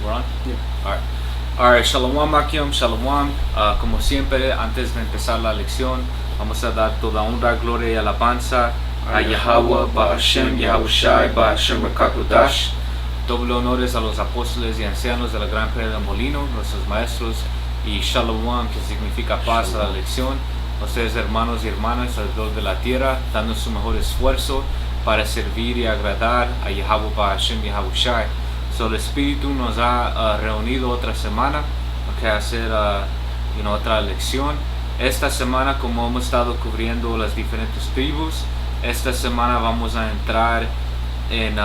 We're on? Yeah. Alright. Alright, Shalom Akim, Shalom. Como siempre, antes de empezar la lección, vamos a dar toda honra, gloria y alabanza a Yahweh, Ba'ashem, Yahushai, Ba'ashem Rakakudash. Doble honores a los apóstoles y ancianos de la Gran Piedra del Molino, nuestros maestros, y Shalom, que significa paz a la lección. Ustedes, hermanos y hermanas alrededor de la tierra, dando su mejor esfuerzo para servir y agradar a Yahweh, Ba'ashem, Yahushai. El Espíritu nos ha reunido otra semana para hacer otra lección. Esta semana, como hemos estado cubriendo las diferentes tribus, esta semana vamos a entrar en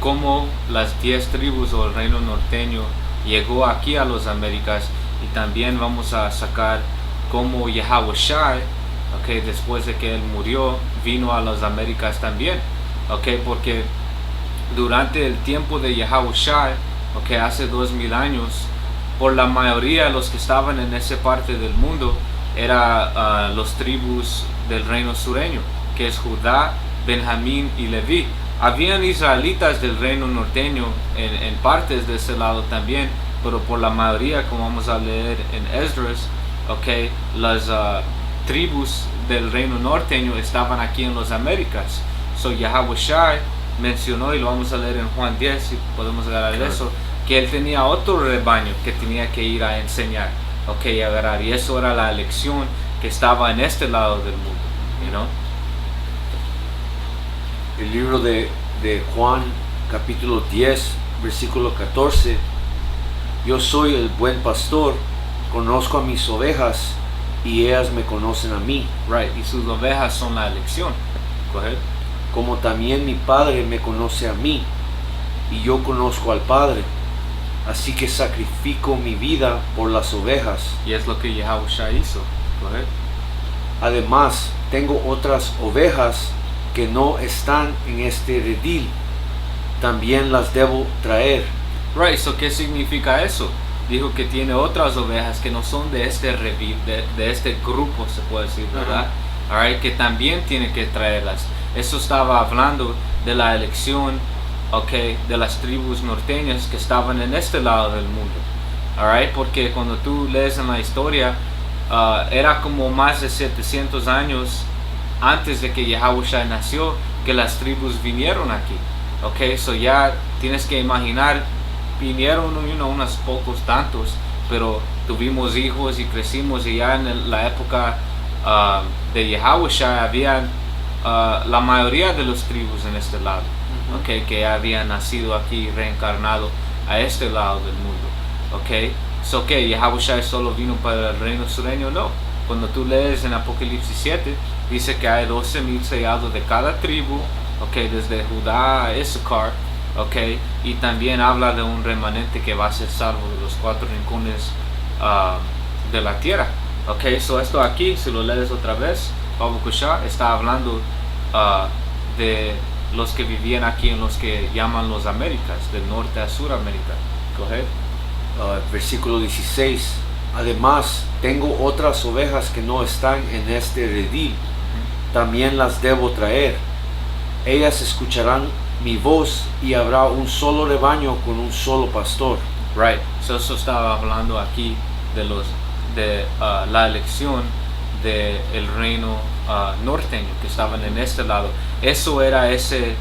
cómo las 10 tribus o el reino norteño llegó aquí a las Américas, y también vamos a sacar cómo Yahushai, después de que él murió, vino a las Américas también, porque durante el tiempo de Yahushai, hace 2000 años, por la mayoría de los que estaban en esa parte del mundo, eran los tribus del reino sureño, que es Judá, Benjamín y Leví. Habían israelitas del reino norteño en partes de ese lado también, pero por la mayoría, como vamos a leer en Esdras, las tribus del reino norteño estaban aquí en las Américas. So Yahushai mencionó, y lo vamos a leer en Juan 10 si podemos agarrar eso, que él tenía otro rebaño que tenía que ir a enseñar, agarrar, y eso era la elección que estaba en este lado del mundo, El libro de Juan, capítulo 10, versículo 14. Yo soy el buen pastor, conozco a mis ovejas y ellas me conocen a mí. Right, y sus ovejas son la elección. Go ahead. Como también mi Padre me conoce a mí, y yo conozco al Padre, así que sacrifico mi vida por las ovejas. Y es lo que Yahushua hizo. Go ahead. Además, tengo otras ovejas que no están en este redil, también las debo traer. Right, so ¿qué significa eso? Dijo que tiene otras ovejas que no son de este redil, de este grupo, se puede decir, ¿verdad? Alright, que también tiene que traerlas. Eso estaba hablando de la elección, de las tribus norteñas que estaban en este lado del mundo. Alright, porque cuando tú lees en la historia, era como más de 700 años antes de que Yahushua nació que las tribus vinieron aquí. So ya tienes que imaginar, vinieron unos pocos tantos, pero tuvimos hijos y crecimos, y ya en la época de Yahushua habían la mayoría de los tribus en este lado, que habían nacido aquí, reencarnado a este lado del mundo. So que Yahushua solo vino para el reino sureño, no. Cuando tú lees en Apocalipsis 7, dice que hay 12,000 sellados de cada tribu, desde Judá a Issachar, y también habla de un remanente que va a ser salvo de los 4 rincones de la tierra. So esto aquí, si lo lees otra vez, Pablo Kushá está hablando de los que vivían aquí en los que llaman los Américas, del norte a Suramérica. Go ahead. Versículo 16. Además, tengo otras ovejas que no están en este redil, también las debo traer. Ellas escucharán mi voz, y habrá un solo rebaño con un solo pastor. Right. So eso estaba hablando aquí de la elección del reino norteño que estaban en este lado. Eso era ese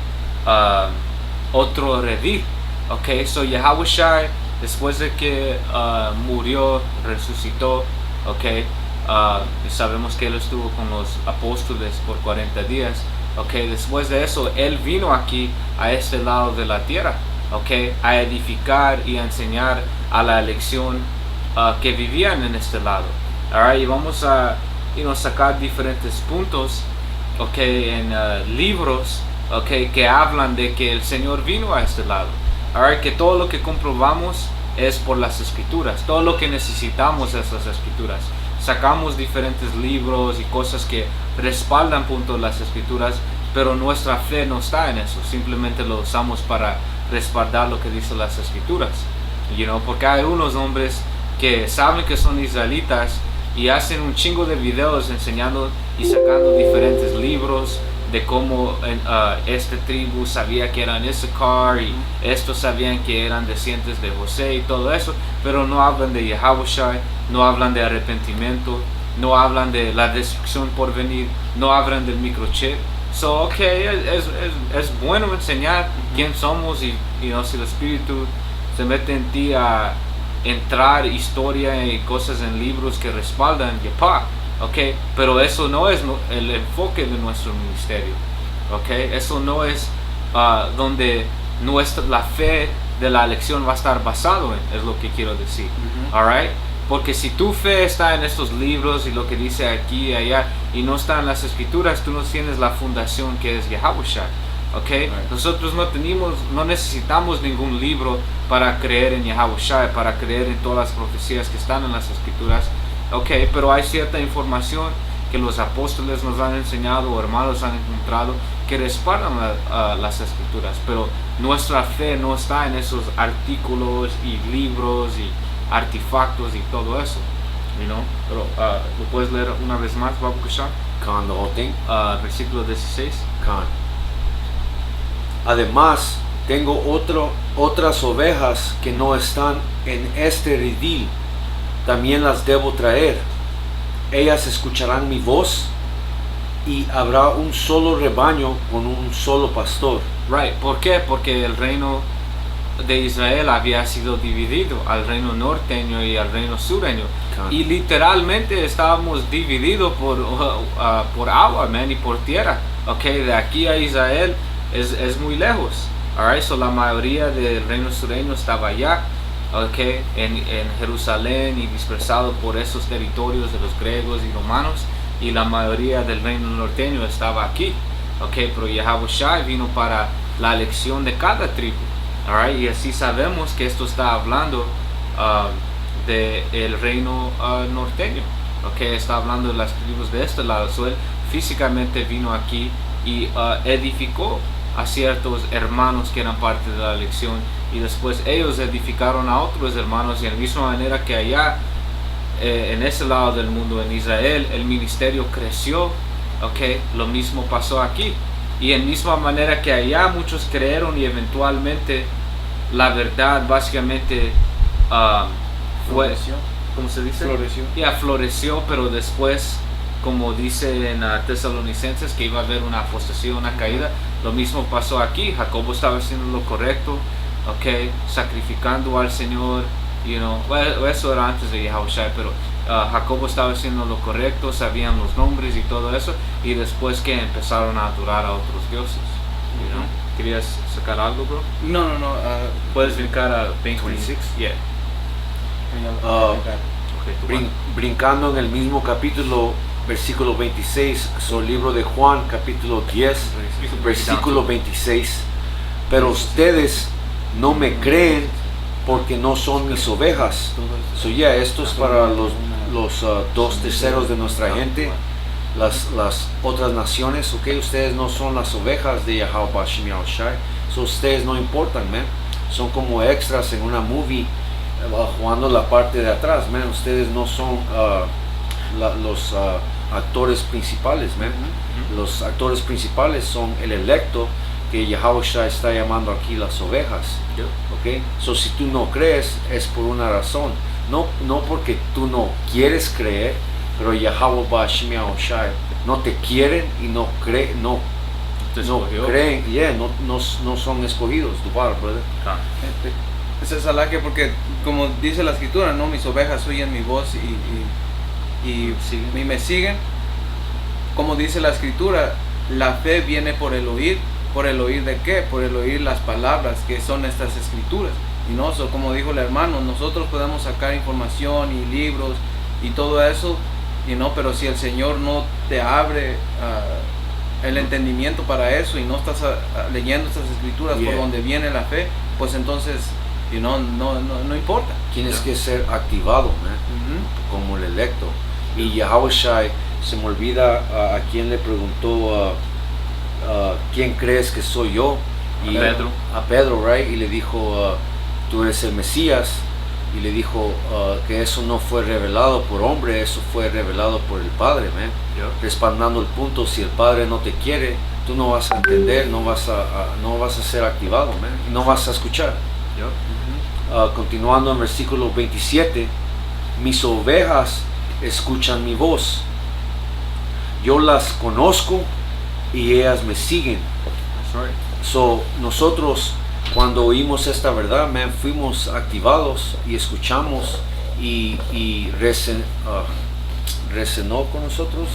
otro redil. So Yahushua, después de que murió, resucitó, sabemos que él estuvo con los apóstoles por 40 días. Después de eso, él vino aquí a este lado de la tierra, a edificar y a enseñar a la elección que vivían en este lado. Alright, y vamos a sacar diferentes puntos, en libros, que hablan de que el Señor vino a este lado. Alright, que todo lo que comprobamos es por las escrituras, todo lo que necesitamos es las escrituras. Sacamos diferentes libros y cosas que respaldan las escrituras, pero nuestra fe no está en eso, simplemente lo usamos para respaldar lo que dicen las escrituras, porque hay unos hombres que saben que son israelitas y hacen un chingo de videos enseñando y sacando diferentes libros de cómo esta tribu sabía que eran Issachar y estos sabían que eran descendientes de José y todo eso, pero no hablan de Yahushua, no hablan de arrepentimiento, no hablan de la destrucción por venir, no hablan del microchip. So, es bueno enseñar quién somos y si el Espíritu se mete en ti a entrar historia y cosas en libros que respaldan, pero eso no es el enfoque de nuestro ministerio, eso no es donde la fe de la elección va a estar basado en, es lo que quiero decir, alright. Porque si tu fe está en estos libros y lo que dice aquí y allá y no está en las escrituras, tú no tienes la fundación que es Yahushua. Right. Nosotros no necesitamos ningún libro para creer en Yahushua, para creer en todas las profecías que están en las escrituras. Pero hay cierta información que los apóstoles nos han enseñado o hermanos han encontrado que respaldan las escrituras. Pero nuestra fe no está en esos artículos y libros y artefactos y todo eso, pero ¿lo puedes leer una vez más, Babu Kushan? Khan, the whole thing. Versículo 16. Khan. Además, tengo otras ovejas que no están en este redil, también las debo traer. Ellas escucharán mi voz y habrá un solo rebaño con un solo pastor. Right, ¿por qué? Porque el reino de Israel había sido dividido al reino norteño y al reino sureño, y literalmente estábamos divididos por agua, y por tierra. De aquí a Israel es muy lejos. So la mayoría del reino sureño estaba allá, en Jerusalén y dispersado por esos territorios de los griegos y romanos, y la mayoría del reino norteño estaba aquí. Pero Yahushua vino para la elección de cada tribu. Y así sabemos que esto está hablando del reino norteño, está hablando de las tribus de este lado. So, él físicamente vino aquí y edificó a ciertos hermanos que eran parte de la elección, y después ellos edificaron a otros hermanos, y de la misma manera que allá en ese lado del mundo, en Israel, el ministerio creció, lo mismo pasó aquí. Y en misma manera que allá muchos creyeron y eventualmente la verdad básicamente floreció. ¿Cómo se dice? Floreció. Floreció, pero después, como dice en Tesalonicenses, que iba a haber una apostasía, una caída. Lo mismo pasó aquí. Jacobo estaba haciendo lo correcto, sacrificando al Señor, eso era antes de Yahushua, pero Jacobo estaba haciendo lo correcto, sabían los nombres y todo eso, y después que empezaron a adorar a otros dioses. ¿Querías sacar algo, bro? No. ¿Puedes brincar a 26? Yeah. Brincando en el mismo capítulo, versículo 26, sobre el libro de Juan, capítulo 10, versículo 26. Pero ustedes no me creen porque no son mis ovejas. Esto es para los 2/3 de nuestra gente, las otras naciones. Ustedes no son las ovejas de Yahweh Bashem Yahushai. Ustedes no importan, son como extras en una movie, jugando la parte de atrás, ustedes no son los actores principales, Los actores principales son el electo, que Yahushua está llamando aquí las ovejas. Si tú no crees, es por una razón, no porque tú no quieres creer, pero Yahweh Bashem Yahushua no te quieren y no creen, no son escogidos. Es alaque, porque como dice la escritura, mis ovejas oyen mi voz y me siguen. Como dice la escritura, la fe viene por el oír. ¿Por el oír de qué? Por el oír las palabras que son estas escrituras. Como dijo el hermano, nosotros podemos sacar información y libros y todo eso, pero si el Señor no te abre el entendimiento para eso y no estás leyendo estas escrituras por donde viene la fe, pues entonces no importa. Tienes que ser activado, como el electo. Y Yahushua, se me olvida a quien le preguntó ¿quién crees que soy yo? A Pedro, right? Y le dijo, tú eres el Mesías. Y le dijo que eso no fue revelado por hombre, eso fue revelado por el Padre, respaldando el punto. Si el Padre no te quiere, tú no vas a entender, no vas a ser activado, man, no vas a escuchar. Yup. Continuando en versículo 27, mis ovejas escuchan mi voz, yo las conozco y ellas me siguen. That's right. So, nosotros cuando oímos esta verdad, man, fuimos activados y escuchamos y resonó con nosotros.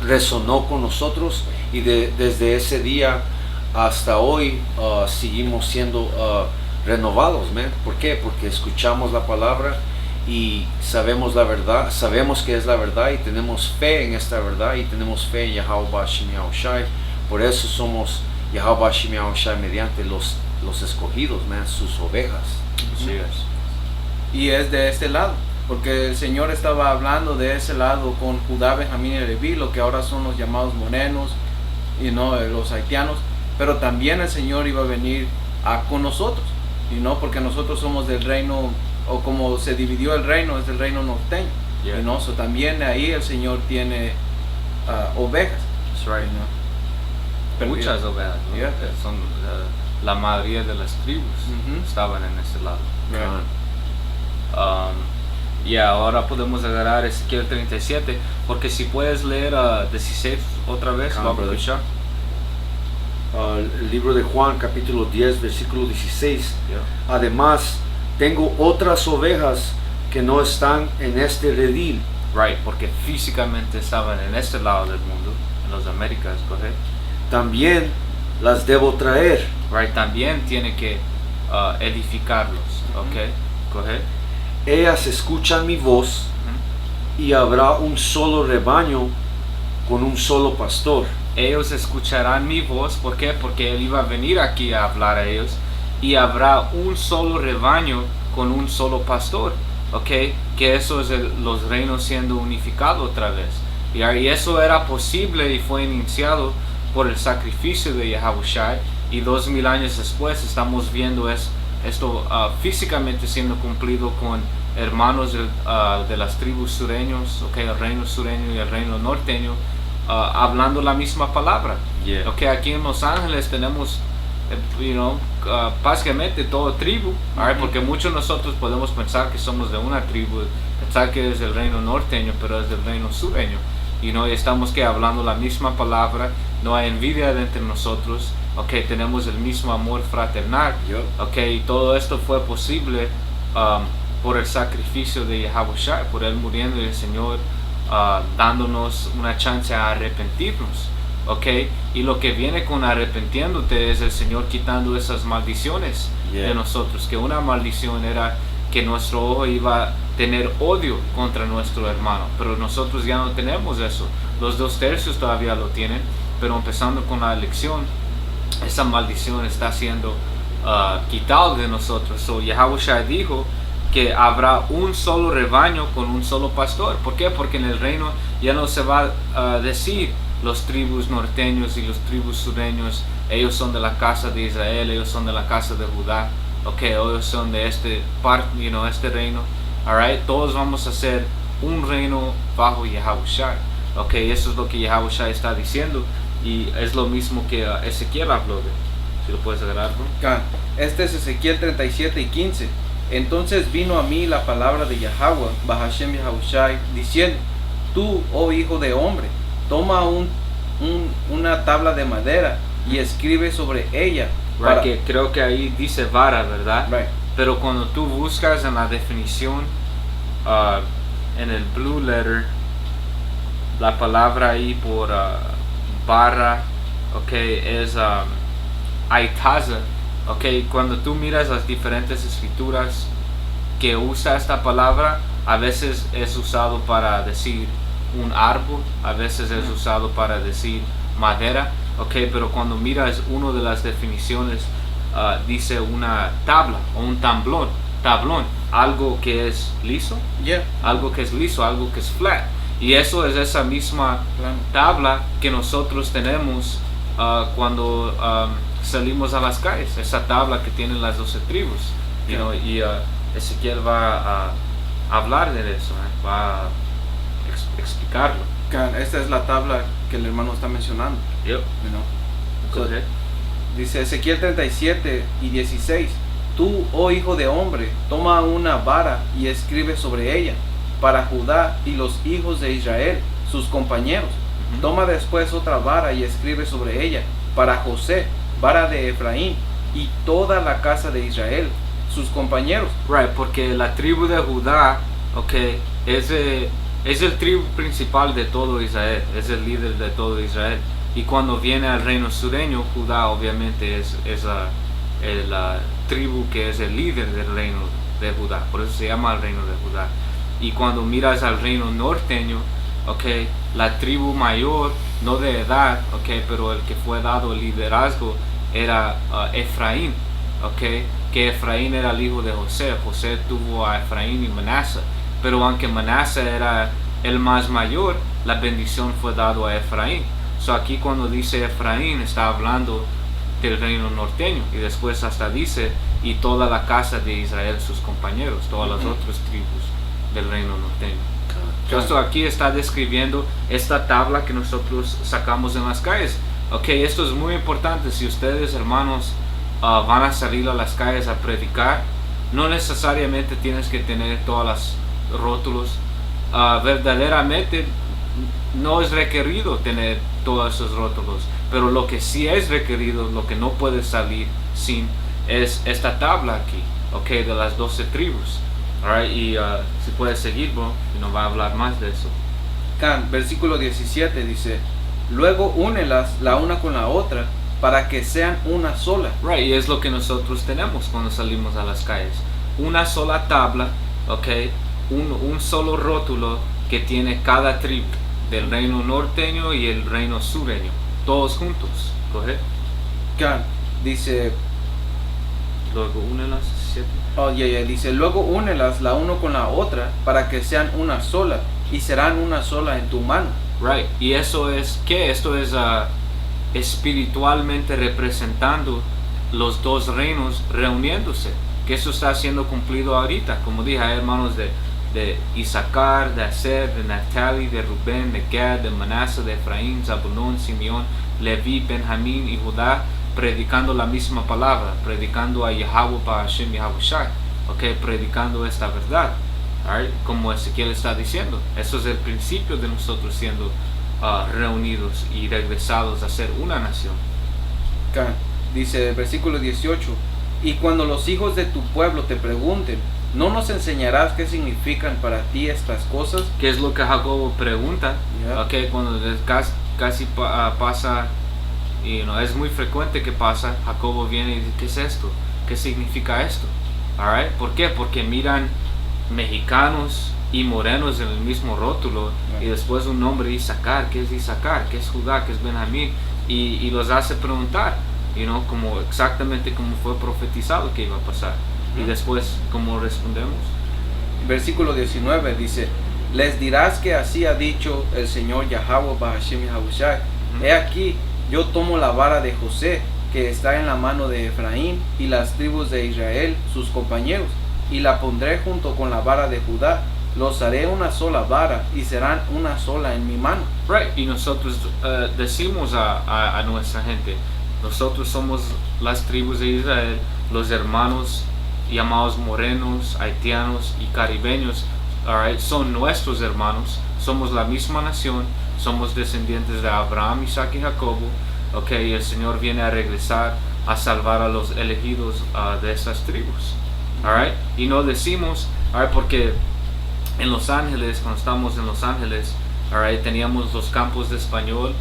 Resonó con nosotros y desde ese día hasta hoy seguimos siendo renovados, man. ¿Por qué? Porque escuchamos la palabra y sabemos la verdad, sabemos que es la verdad y tenemos fe en esta verdad y tenemos fe en Yahweh Bashim Yahushai. Por eso somos Yahweh Bashim Yahushai mediante los escogidos, man, sus ovejas. Así es. Y es de este lado, porque el Señor estaba hablando de ese lado con Judá, Benjamín y Leví, lo que ahora son los llamados morenos y no los haitianos, pero también el Señor iba a venir con nosotros, y no porque nosotros somos del reino, o como se dividió el reino, es del reino norteño. Yeah. Y no, so también ahí el Señor tiene ovejas. That's right. Pero Muchas ovejas, ¿no? Yeah. Son la mayoría de las tribus estaban en ese lado. Right. Y ahora podemos agarrar Ezequiel 37, porque si puedes leer 16 otra vez, Come on, vamos a brother. escuchar. El libro de Juan capítulo 10 versículo 16. Yeah. Además, tengo otras ovejas que no están en este redil. Right, porque físicamente estaban en este lado del mundo, en las Américas, ¿correcto? También las debo traer. Right, también tiene que edificarlos, ¿ok? ¿Correcto? Ellas escuchan mi voz y habrá un solo rebaño con un solo pastor. Ellos escucharán mi voz, ¿por qué? Porque Él iba a venir aquí a hablar a ellos, y habrá un solo rebaño con un solo pastor, ¿ok? Que eso es los reinos siendo unificados otra vez. Y eso era posible y fue iniciado por el sacrificio de Yahushua, y 2000 años después estamos viendo esto físicamente siendo cumplido con hermanos de las tribus sureños, okay, el reino sureño y el reino norteño, hablando la misma palabra. Yeah. Okay, aquí en Los Ángeles tenemos básicamente todo tribu, alright, porque muchos de nosotros podemos pensar que somos de una tribu, pensar que es del reino norteño, pero es del reino sureño, y estamos hablando la misma palabra, no hay envidia entre nosotros, okay, tenemos el mismo amor fraternal. Yep. Okay, y todo esto fue posible por el sacrificio de Yahushua, por Él muriendo y el Señor dándonos una chance a arrepentirnos. Okay, y lo que viene con arrepentiéndote es el Señor quitando esas maldiciones Yeah. de nosotros, que una maldición era que nuestro ojo iba a tener odio contra nuestro hermano, pero nosotros ya no tenemos eso. Los 2/3 todavía lo tienen, pero empezando con la elección, esa maldición está siendo quitada de nosotros. So Yahushua dijo que habrá un solo rebaño con un solo pastor. ¿Por qué? Porque en el reino ya no se va a decir los tribus norteños y los tribus sureños, ellos son de la casa de Israel, ellos son de la casa de Judá, okay, ellos son de este reino, alright, todos vamos a ser un reino bajo Yahushua. Okay, eso es lo que Yahushua está diciendo, y es lo mismo que Ezequiel habló de. Si lo puedes agarrar, ¿no? Este es Ezequiel 37 y 15. Entonces vino a mí la palabra de Yahweh, Bahashem Yahushai, diciendo: tú, oh hijo de hombre, toma una tabla de madera y escribe sobre ella. Right, que creo que ahí dice vara, ¿verdad? Right. Pero cuando tú buscas en la definición, en el blue letter, la palabra ahí por vara, okay, es aitaza. Okay, cuando tú miras las diferentes escrituras que usa esta palabra, a veces es usado para decir un árbol, a veces es usado para decir madera, okay, pero cuando miras una de las definiciones, dice una tabla o un tablón, algo que es liso, Yeah. algo que es liso, algo que es flat, y eso es esa misma tabla que nosotros tenemos cuando salimos a las calles, esa tabla que tienen las 12 tribus, y Ezequiel va a hablar de eso, va a explicarlo. Esta es la tabla que el hermano está mencionando. Yep. Go ahead. Dice Ezequiel 37:16. Tú, oh hijo de hombre, toma una vara y escribe sobre ella, para Judá y los hijos de Israel, sus compañeros. Ujú. Toma después otra vara y escribe sobre ella, para José, vara de Efraín, y toda la casa de Israel, sus compañeros. Right, porque la tribu de Judá, okay, es el tribu principal de todo Israel, es el líder de todo Israel. Y cuando viene al reino sureño, Judá obviamente es la tribu que es el líder del reino de Judá, por eso se llama el reino de Judá. Y cuando miras al reino norteño, okay, la tribu mayor, no de edad, okay, pero el que fue dado el liderazgo era Efraín, okay, que Efraín era el hijo de José. José tuvo a Efraín y Manasés, pero aunque Manasés era el más mayor, la bendición fue dado a Efraín. So aquí cuando dice Efraín está hablando del reino norteño, y después hasta dice y toda la casa de Israel, sus compañeros, todas las otras tribus del reino norteño. Esto aquí está describiendo esta tabla que nosotros sacamos en las calles. Ok, esto es muy importante. Si ustedes, hermanos, van a salir a las calles a predicar, no necesariamente tienes que tener todas las rótulos. Verdaderamente no es requerido tener todos esos rótulos, pero lo que sí es requerido, lo que no puede salir sin, es esta tabla aquí, ok, de las 12 tribus. Alright, y si puedes seguir, bro, y nos va a hablar más de eso. Versículo 17 dice, luego únelas la una con la otra, para que sean una sola. Right, y es lo que nosotros tenemos cuando salimos a las calles. Una sola tabla, ok, un solo rótulo que tiene cada tribu del reino norteño y el reino sureño, todos juntos. Coge. Dice, Luego únelas, 7. dice, luego únelas la una con la otra, para que sean una sola, y serán una sola en tu mano. Right, y eso es, ¿qué? Esto es espiritualmente representando los dos reinos reuniéndose, que eso está siendo cumplido ahorita. Como dije, hay hermanos de Isaacar, de Aser, de Naftali, de Rubén, de Gad, de Manasés, de Efraín, Zabulón, Simeón, Leví, Benjamín y Judá, predicando la misma palabra, predicando a Yahweh Hashem Yahushai, okay, predicando esta verdad, right? Como Ezequiel está diciendo. Eso es el principio de nosotros siendo reunidos y regresados a ser una nación. Dice el versículo 18, y cuando los hijos de tu pueblo te pregunten, ¿no nos enseñarás qué significan para ti estas cosas? ¿Qué es lo que Jacobo pregunta? Yeah. Okay, cuando casi pasa, y es muy frecuente que pasa, Jacobo viene y dice, ¿qué es esto? ¿Qué significa esto? Alright, ¿por qué? Porque miran mexicanos y morenos en el mismo rótulo, y después un nombre Isaacar. ¿Qué es Isaacar? ¿Qué es Judá? ¿Qué es Benjamín? Y los hace preguntar, como exactamente como fue profetizado que iba a pasar. Y después, ¿cómo respondemos? Versículo 19 dice, les dirás que así ha dicho el Señor Yahweh Hashem Yahushai. He aquí, yo tomo la vara de José, que está en la mano de Efraín, y las tribus de Israel, sus compañeros, y la pondré junto con la vara de Judá. Los haré una sola vara, y serán una sola en mi mano. Right, y nosotros decimos a nuestra gente, nosotros somos las tribus de Israel, los hermanos llamados morenos, haitianos y caribeños, alright, son nuestros hermanos, somos la misma nación, somos descendientes de Abraham, Isaac y Jacobo, okay, y el Señor viene a regresar a salvar a los elegidos de esas tribus, alright, y no decimos, alright, porque en Los Ángeles, cuando estamos en Los Ángeles, alright, teníamos los campos de español,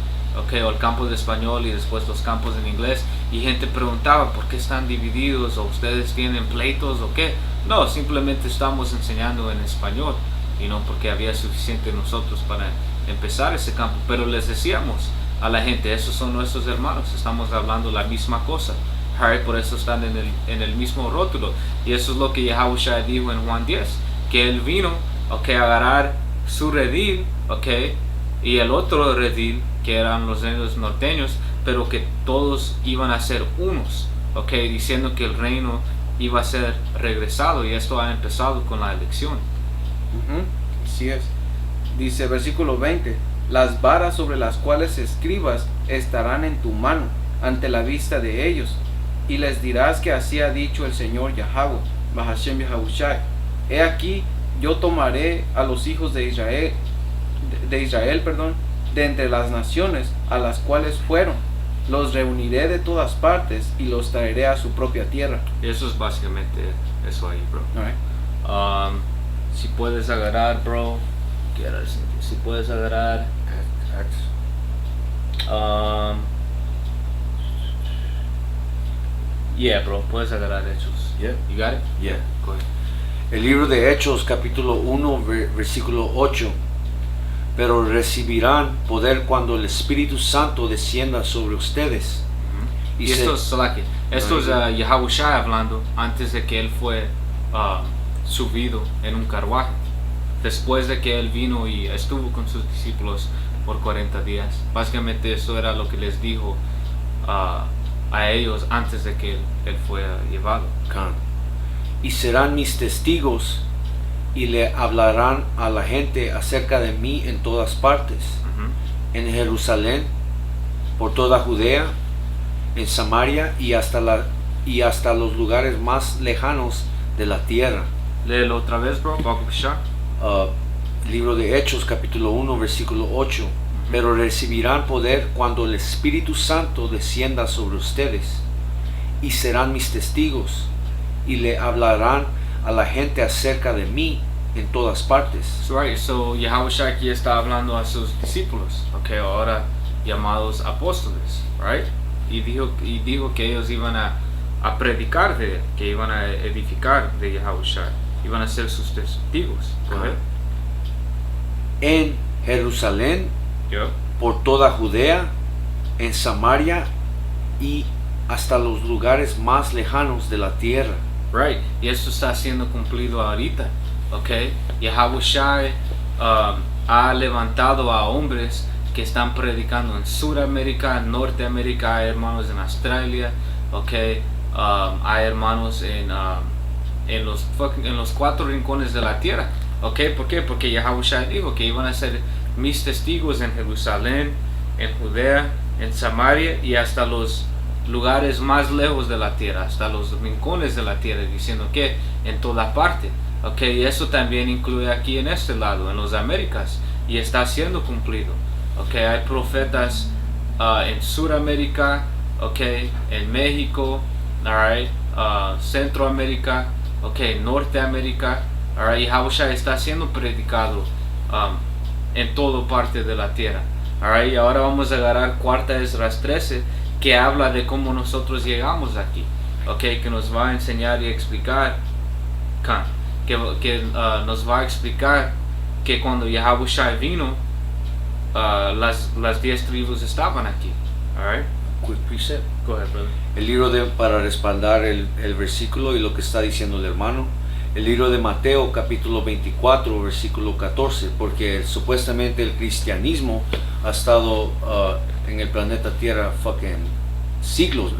okay, o el campo de español y después los campos en inglés, y gente preguntaba ¿por qué están divididos? ¿O ustedes tienen pleitos o qué? No, simplemente estamos enseñando en español, y no porque había suficiente nosotros para empezar ese campo, pero les decíamos a la gente, esos son nuestros hermanos, estamos hablando la misma cosa, right? Por eso están en el mismo rótulo, y eso es lo que Yahushua dijo en Juan 10, que él vino, okay, a agarrar su redil, okay, y el otro redil, que eran los reinos norteños, pero que todos iban a ser unos, okay, diciendo que el reino iba a ser regresado, y esto ha empezado con la elección. Así es. Dice versículo 20, las varas sobre las cuales escribas estarán en tu mano, ante la vista de ellos, y les dirás que así ha dicho el Señor Yahweh, Bahashem Yahushai. He aquí, yo tomaré a los hijos de Israel, de entre las naciones a las cuales fueron, los reuniré de todas partes y los traeré a su propia tierra. Eso es básicamente eso ahí, bro. Alright. Si puedes agarrar, bro, si puedes agarrar, yeah, bro, puedes agarrar Hechos. Yeah. You got it? Yeah. Go ahead. El libro de Hechos, capítulo 1, versículo 8. Pero recibirán poder cuando el Espíritu Santo descienda sobre ustedes. Y esto es Yahushua hablando antes de que él fue subido en un carruaje. Después de que él vino y estuvo con sus discípulos por 40 días. Básicamente eso era lo que les dijo a ellos antes de que él fuera llevado. Y serán mis testigos y le hablarán a la gente acerca de mí en todas partes, en Jerusalén, por toda Judea, en Samaria y hasta los lugares más lejanos de la tierra. Léelo otra vez, bro. Libro de Hechos, capítulo 1, versículo 8. Pero recibirán poder cuando el Espíritu Santo descienda sobre ustedes, y serán mis testigos, y le hablarán a la gente acerca de mí en todas partes. So Yahushua aquí está hablando a sus discípulos, ahora llamados apóstoles, right? Y dijo que ellos iban a predicar de él, que iban a edificar de Yahushua, iban a ser sus testigos, ¿correcto? En Jerusalén, por toda Judea, en Samaria y hasta los lugares más lejanos de la tierra. Right, y esto está siendo cumplido ahorita, Yahushua ha levantado a hombres que están predicando en Sudamérica, Norteamérica, hay hermanos en Australia, hay hermanos en los 4 rincones de la tierra, ¿por qué? Porque Yahushua dijo que iban a ser mis testigos en Jerusalén, en Judea, en Samaria y hasta los lugares más lejos de la tierra, hasta los rincones de la tierra, diciendo que en toda parte, y eso también incluye aquí en este lado, en las Américas, y está siendo cumplido, hay profetas en Sudamérica, en México, Centroamérica, Norteamérica, y Yahushua está siendo predicado en toda parte de la tierra, y ahora vamos a agarrar 4 Esdras 13, que habla de cómo nosotros llegamos aquí, que nos va a enseñar y explicar, que nos va a explicar que cuando Yahushua vino, las 10 tribus estaban aquí. Alright? Quick precept. Go ahead, brother. El libro para respaldar el versículo y lo que está diciendo el hermano, el libro de Mateo capítulo 24 versículo 14, porque supuestamente el cristianismo ha estado en el planeta Tierra siglos,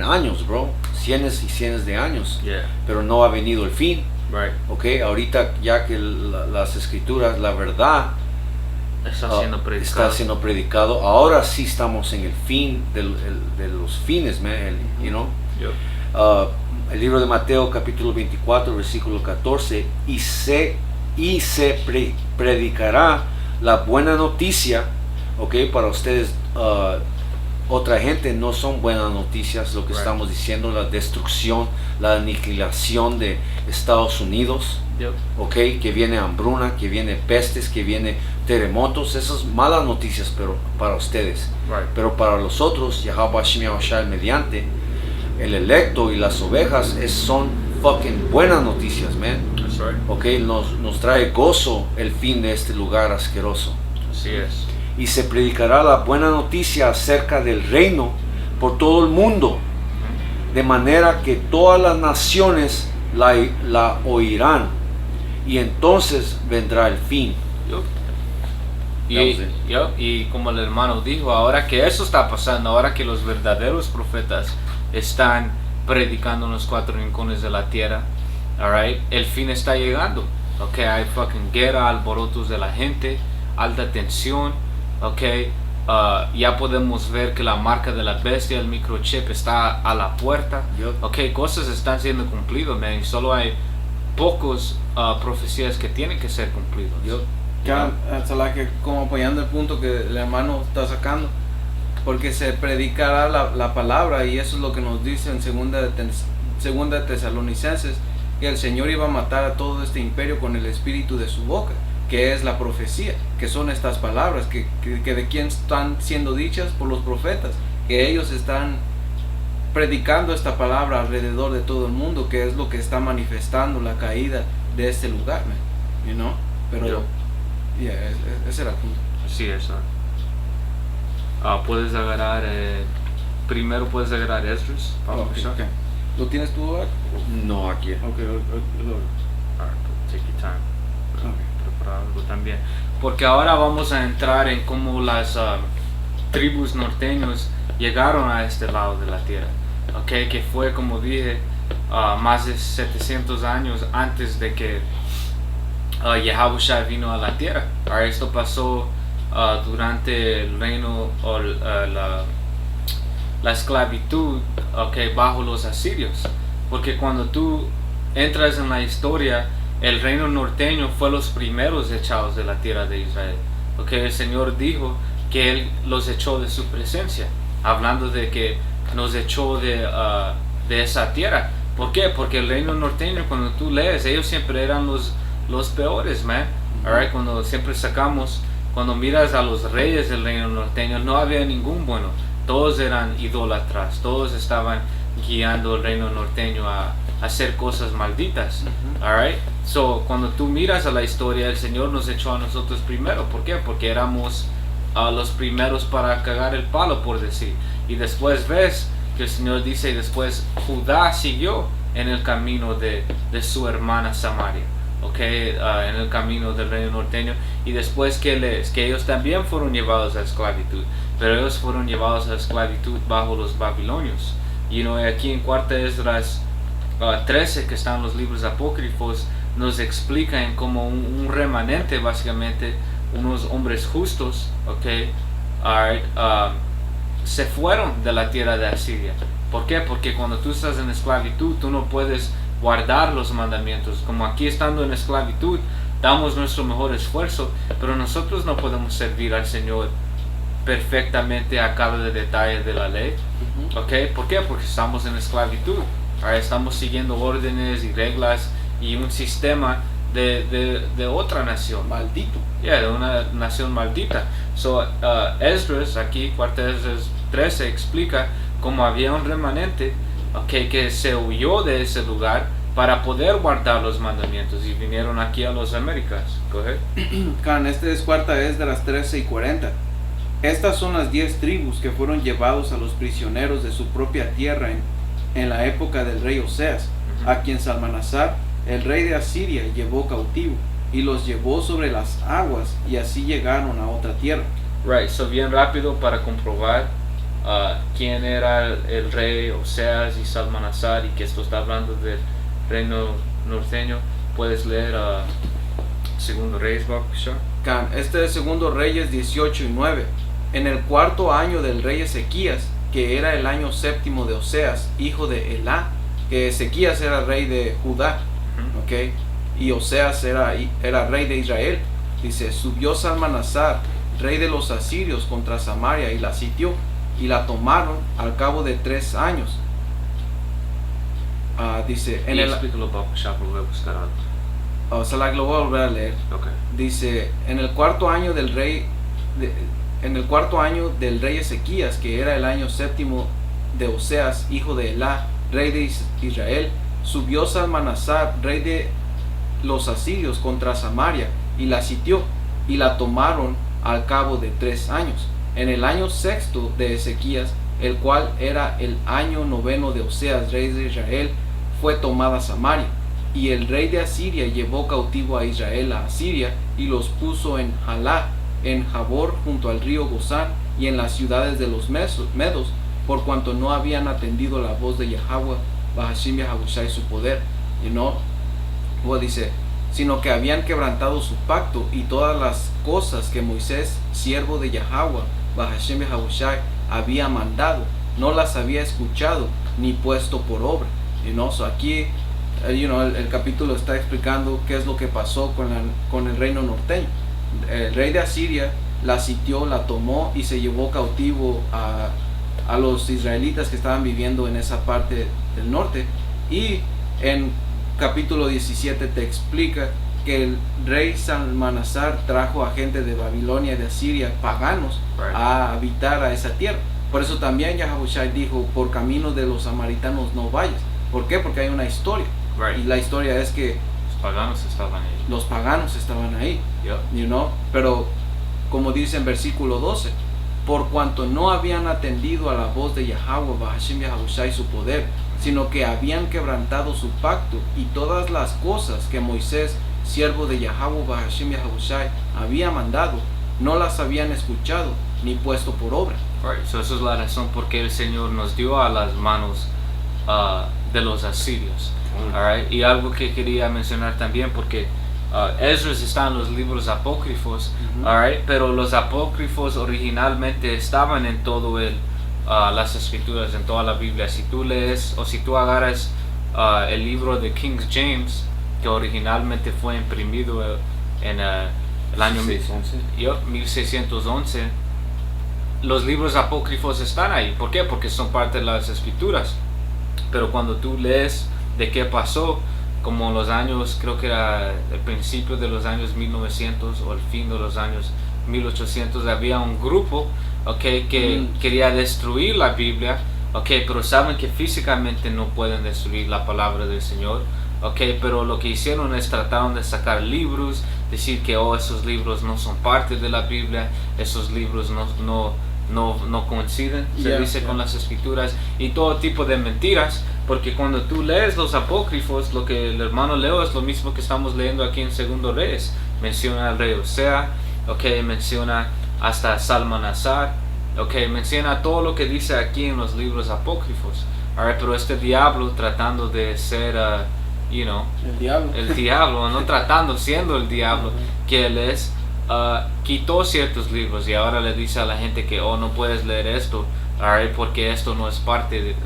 años, bro, cientos y cientos de años, pero no ha venido el fin. Right. Ahorita ya que las escrituras, la verdad está siendo predicado, ahora sí estamos en el fin de los fines, man, el libro de Mateo capítulo 24 versículo 14, y se predicará la buena noticia, para ustedes. Otra gente no son buenas noticias lo que estamos diciendo, la destrucción, la aniquilación de Estados Unidos, que viene hambruna, que viene pestes, que viene terremotos, esas malas noticias pero para ustedes, pero para los otros, Yahweh Hashem Yahushua mediante el electo y las ovejas son buenas noticias, man. That's right. Nos trae gozo el fin de este lugar asqueroso. Así es. Y se predicará la buena noticia acerca del reino por todo el mundo, de manera que todas las naciones la oirán, y entonces vendrá el fin. Y como el hermano dijo, ahora que eso está pasando, ahora que los verdaderos profetas están predicando en los 4 rincones de la tierra, el fin está llegando. Hay guerra, alborotos de la gente, alta tensión, ya podemos ver que la marca de la bestia, el microchip, está a la puerta. Yup. Ok, cosas están siendo cumplidas, man, y solo hay pocos profecías que tienen que ser cumplidos. Yup. Hasta que como apoyando el punto que el hermano está sacando, porque se predicará la palabra, y eso es lo que nos dice en segunda de Tesalonicenses, que el Señor iba a matar a todo este imperio con el espíritu de su boca, que es la profecía, que son estas palabras que de quién están siendo dichas por los profetas, que ellos están predicando esta palabra alrededor de todo el mundo, que es lo que está manifestando la caída de este lugar, man, you know? Pero ese era el punto. Sí, eso. Puedes agarrar, primero puedes agarrar Esdras. Okay. ¿Lo tienes tú, Doc? No, aquí. Okay. Take your time. Okay. Preparar algo también. Porque ahora vamos a entrar en cómo las tribus norteños llegaron a este lado de la tierra. Okay, que fue, como dije, más de 700 años antes de que Yahushua vino a la tierra. Esto pasó durante el reino o la esclavitud, bajo los asirios, porque cuando tú entras en la historia, el reino norteño fue los primeros echados de la tierra de Israel. El Señor dijo que Él los echó de su presencia, hablando de que nos echó de esa tierra. ¿Por qué? Porque el reino norteño, cuando tú lees, ellos siempre eran los peores, man. Alright, cuando miras a los reyes del reino norteño, no había ningún bueno. Todos eran idólatras, todos estaban guiando el reino norteño a hacer cosas malditas. Alright, so cuando tú miras a la historia, el Señor nos echó a nosotros primero. ¿Por qué? Porque éramos los primeros para cagar el palo, por decir. Y después ves que el Señor dice, y después Judá siguió en el camino de su hermana Samaria. En el camino del reino norteño, y después que ellos también fueron llevados a esclavitud, pero ellos fueron llevados a esclavitud bajo los babilonios. Y aquí en Cuarta Esdras 13, que están los libros apócrifos, nos explican como un remanente, básicamente unos hombres justos, se fueron de la tierra de Asiria. ¿Por qué? Porque cuando tú estás en esclavitud, tú no puedes guardar los mandamientos. Como aquí, estando en esclavitud, damos nuestro mejor esfuerzo, pero nosotros no podemos servir al Señor perfectamente a cada detalle de la ley. ¿Por qué? Porque estamos en esclavitud. Estamos siguiendo órdenes y reglas y un sistema de otra nación. Maldito. De una nación maldita. Esdras, aquí, Cuarta Esdras 13, explica cómo había un remanente que se huyó de ese lugar para poder guardar los mandamientos, y vinieron aquí a las Américas. Este es Cuarta Esdras 13 y 40. Estas son las 10 tribus que fueron llevados a los prisioneros de su propia tierra en la época del rey Oseas, a quien Salmanasar, el rey de Asiria, llevó cautivo, y los llevó sobre las aguas, y así llegaron a otra tierra. Bien rápido para comprobar quién era el rey Oseas y Salmanasar, y que esto está hablando del reino norteño. Puedes leer Segundo Reyes, Este es Segundo Reyes 18 y 9. En el cuarto año del rey Ezequías, que era el año séptimo de Oseas, hijo de Elá, que Ezequías era rey de Judá, y Oseas era rey de Israel. Dice, subió Salmanasar, rey de los asirios, contra Samaria, y la sitió, y la tomaron al cabo de 3 años. Dice, en el... Explícalo, voy a buscar algo. Lo voy a volver a leer. Dice, en el cuarto año del rey Ezequías, que era el año séptimo de Oseas, hijo de Elá, rey de Israel, subió Salmanasar, rey de los asirios, contra Samaria, y la sitió, y la tomaron al cabo de 3 años. En el año sexto de Ezequías, el cual era el año noveno de Oseas, rey de Israel, fue tomada Samaria. Y el rey de Asiria llevó cautivo a Israel a Asiria, y los puso en Jalá, en Jabor, junto al río Gozán, y en las ciudades de los medos, por cuanto no habían atendido la voz de Yahweh, Bahashim Yahushua y su poder. Dice, sino que habían quebrantado su pacto y todas las cosas que Moisés, siervo de Yahweh, Bahashem Yahushai había mandado, no las había escuchado ni puesto por obra. So aquí el capítulo está explicando qué es lo que pasó con el reino norteño. El rey de Asiria la sitió, la tomó y se llevó cautivo a los israelitas que estaban viviendo en esa parte del norte. Y en capítulo 17 te explica que el rey Salmanasar trajo a gente de Babilonia y de Asiria, paganos, a habitar a esa tierra. Por eso también Yahushua dijo, por camino de los samaritanos no vayas. ¿Por qué? Porque hay una historia. Y la historia es que los paganos estaban ahí. Pero como dice en versículo 12, por cuanto no habían atendido a la voz de Yahweh, Bahashem Yahushua y su poder, sino que habían quebrantado su pacto y todas las cosas que Moisés, siervo de Yahweh, Bahashem Yahushua, había mandado, no las habían escuchado ni puesto por obra. So esa es la razón por qué el Señor nos dio a las manos de los asirios. Y algo que quería mencionar también, porque Esdras está en los libros apócrifos, pero los apócrifos originalmente estaban en todo las escrituras, en toda la Biblia. Si tú lees o si tú agarras el libro de King James, que originalmente fue imprimido en el año 1611, los libros apócrifos están ahí. ¿Por qué? Porque son parte de las escrituras. Pero cuando tú lees de qué pasó, como en los años, creo que era el principio de los años 1900 o el fin de los años 1800, había un grupo que quería destruir la Biblia, pero saben que físicamente no pueden destruir la palabra del Señor, pero lo que hicieron es trataron de sacar libros, decir que esos libros no son parte de la Biblia, esos libros no coinciden, se dice, con las escrituras, y todo tipo de mentiras. Porque cuando tú lees los apócrifos, lo que el hermano leo es lo mismo que estamos leyendo aquí en Segundo Reyes. Menciona al rey Osea, menciona hasta Salmanasar, menciona todo lo que dice aquí en los libros apócrifos. Pero este diablo, tratando de ser, el diablo, no tratando, siendo el diablo que él es, quitó ciertos libros y ahora le dice a la gente que no puedes leer esto, porque esto no es parte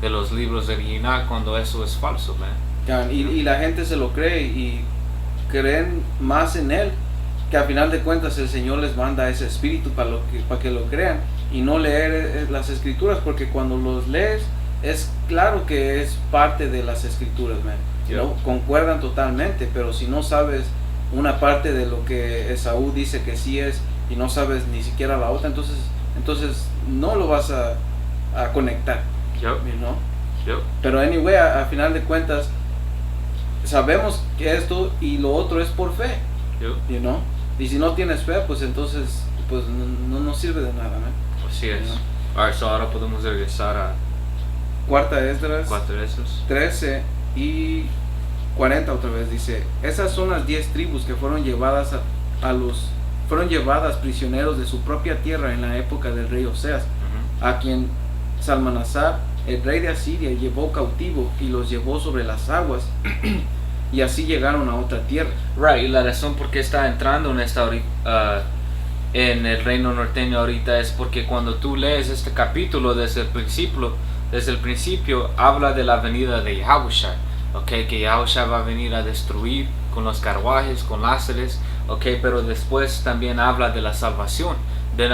de los libros original, cuando eso es falso, man. Y la gente se lo cree y creen más en él, que al final de cuentas el Señor les manda ese espíritu para que lo crean y no leer las escrituras, porque cuando los lees es claro que es parte de las escrituras, man. Concuerdan totalmente, pero si no sabes una parte de lo que Esaú dice que sí es y no sabes ni siquiera la otra, entonces no lo vas a conectar. Pero anyway, a final de cuentas sabemos que esto y lo otro es por fe, y si no tienes fe, pues entonces pues no sirve de nada, ¿no? Así es. Ahora podemos regresar a Cuarta Esdras 13 y 40 otra vez. Dice: esas son las 10 tribus que fueron llevadas fueron llevadas prisioneros de su propia tierra en la época del rey Oseas, a quien Salmanasar, el rey de Asiria, llevó cautivo y los llevó sobre las aguas y así llegaron a otra tierra. Y la razón por qué está entrando en el reino norteño ahorita es porque cuando tú lees este capítulo desde el principio habla de la venida de Yahushua, que Yahushua va a venir a destruir con los carruajes, con láseres, pero después también habla de la salvación, de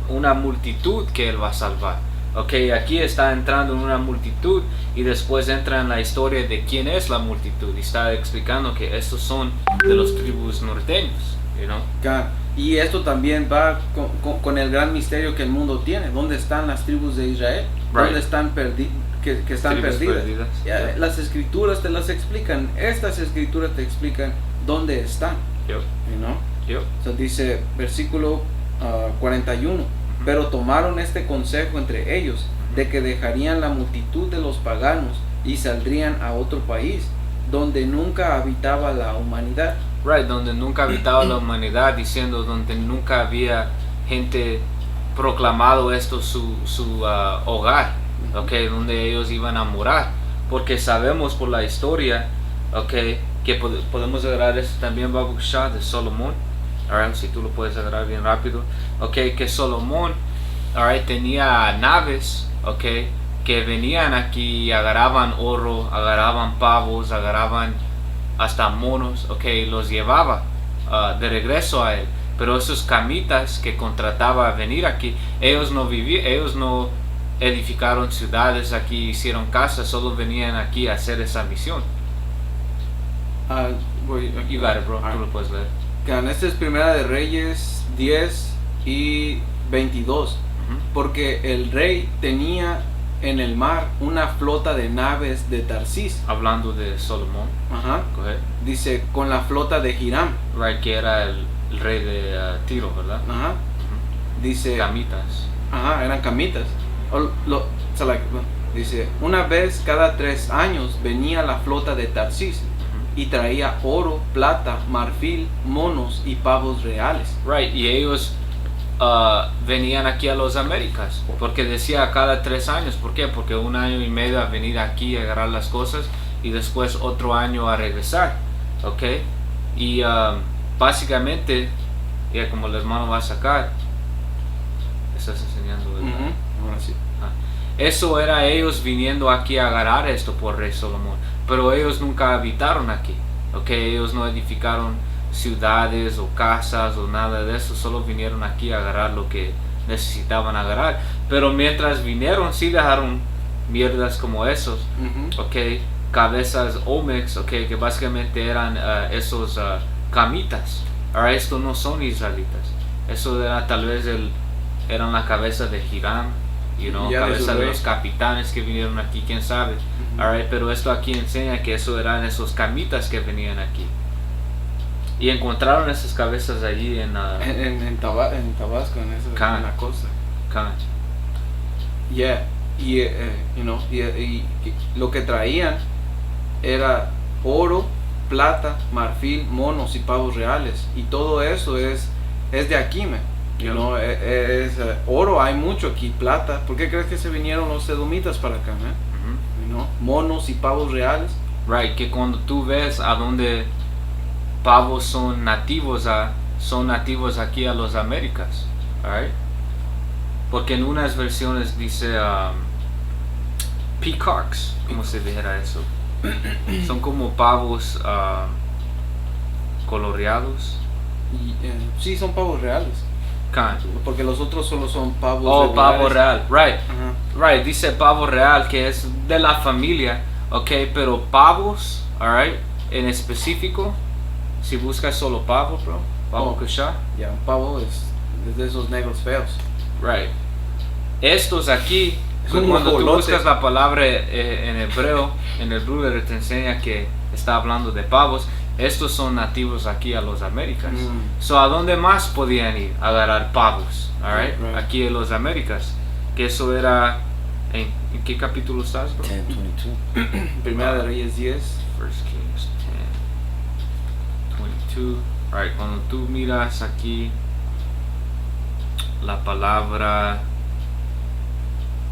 una multitud que él va a salvar. Aquí está entrando en una multitud y después entra en la historia de quién es la multitud y está explicando que estos son de los tribus norteños, Y esto también va con el gran misterio que el mundo tiene. ¿Dónde están las tribus de Israel? ¿Dónde están que están perdidas? Las escrituras te las explican. Estas escrituras te explican dónde están. Dice versículo 41: pero tomaron este consejo entre ellos, de que dejarían la multitud de los paganos y saldrían a otro país, donde nunca habitaba la humanidad. Donde nunca habitaba la humanidad, diciendo donde nunca había gente proclamado esto su hogar, donde ellos iban a morar, porque sabemos por la historia, que podemos agarrar esto también, Babu Shah, de Salomón, Alright, si tú lo puedes agarrar bien rápido. Okay, que Salomón, alright, tenía naves, okay, que venían aquí y agarraban oro, agarraban pavos, agarraban hasta monos, okay, los llevaba de regreso a él. Pero esos camitas que contrataba a venir aquí, ellos no edificaron ciudades aquí, hicieron casas, solo venían aquí a hacer esa misión. You got it, bro. Tú lo puedes leer. Esta es Primera de Reyes 10 y 22. Porque el rey tenía en el mar una flota de naves de Tarsis. Hablando de Salomón. Ajá. Go ahead. Dice, con la flota de Hiram. Right, que era el rey de Tiro, ¿verdad? Ajá. Dice... Camitas. Ajá, eran camitas. Dice, una vez cada 3 años venía la flota de Tarsis y traía oro, plata, marfil, monos y pavos reales. Right, y ellos venían aquí a los Américas, porque decía cada 3 años. ¿Por qué? Porque 1 año y medio a venir aquí a agarrar las cosas y después otro año a regresar, ¿ok? Y básicamente, ya como el hermano va a sacar, estás enseñando, ¿verdad? Ahora sí. Eso era ellos viniendo aquí a agarrar esto por rey Salomón, pero ellos nunca habitaron aquí, ¿ok? Ellos no edificaron ciudades o casas o nada de eso, solo vinieron aquí a agarrar lo que necesitaban agarrar. Pero mientras vinieron, sí dejaron mierdas como esos, ok, cabezas Olmecs, ok, que básicamente eran esos camitas. Ahora estos no son israelitas, eso era tal vez eran la cabeza de Hiram, cabeza de los capitanes que vinieron aquí, quién sabe. Alright, pero esto aquí enseña que eso eran esos camitas que venían aquí. Y encontraron esas cabezas allí en Tabasco, en la costa. Yeah, y lo que traían era oro, plata, marfil, monos y pavos reales. Y todo eso es de aquí, man. Oro hay mucho aquí, plata. ¿Por qué crees que se vinieron los edomitas para acá, man? Monos y pavos reales. Right, que cuando tú ves a donde pavos son nativos aquí a los Américas, right? Porque en unas versiones dice peacocks, ¿cómo se dijera eso? Son como pavos coloreados. Sí, son pavos reales. Porque los otros solo son pavos. Oh, pavo real, right. Right, dice pavo real que es de la familia, ok, pero pavos, alright, en específico, si buscas solo pavo, bro, pavo kushá. Un pavo es de esos negros feos. Right. Estos aquí, cuando tú buscas la palabra en hebreo, en el Ruler te enseña que está hablando de pavos. Estos son nativos aquí a los Américas. So, ¿a dónde más podían ir a agarrar pavos? Right. Aquí en los Américas. Que eso era... ¿En qué capítulo estás, bro? 10:22. Primera de Reyes 10. First Kings 10:22. Right. Cuando tú miras aquí la palabra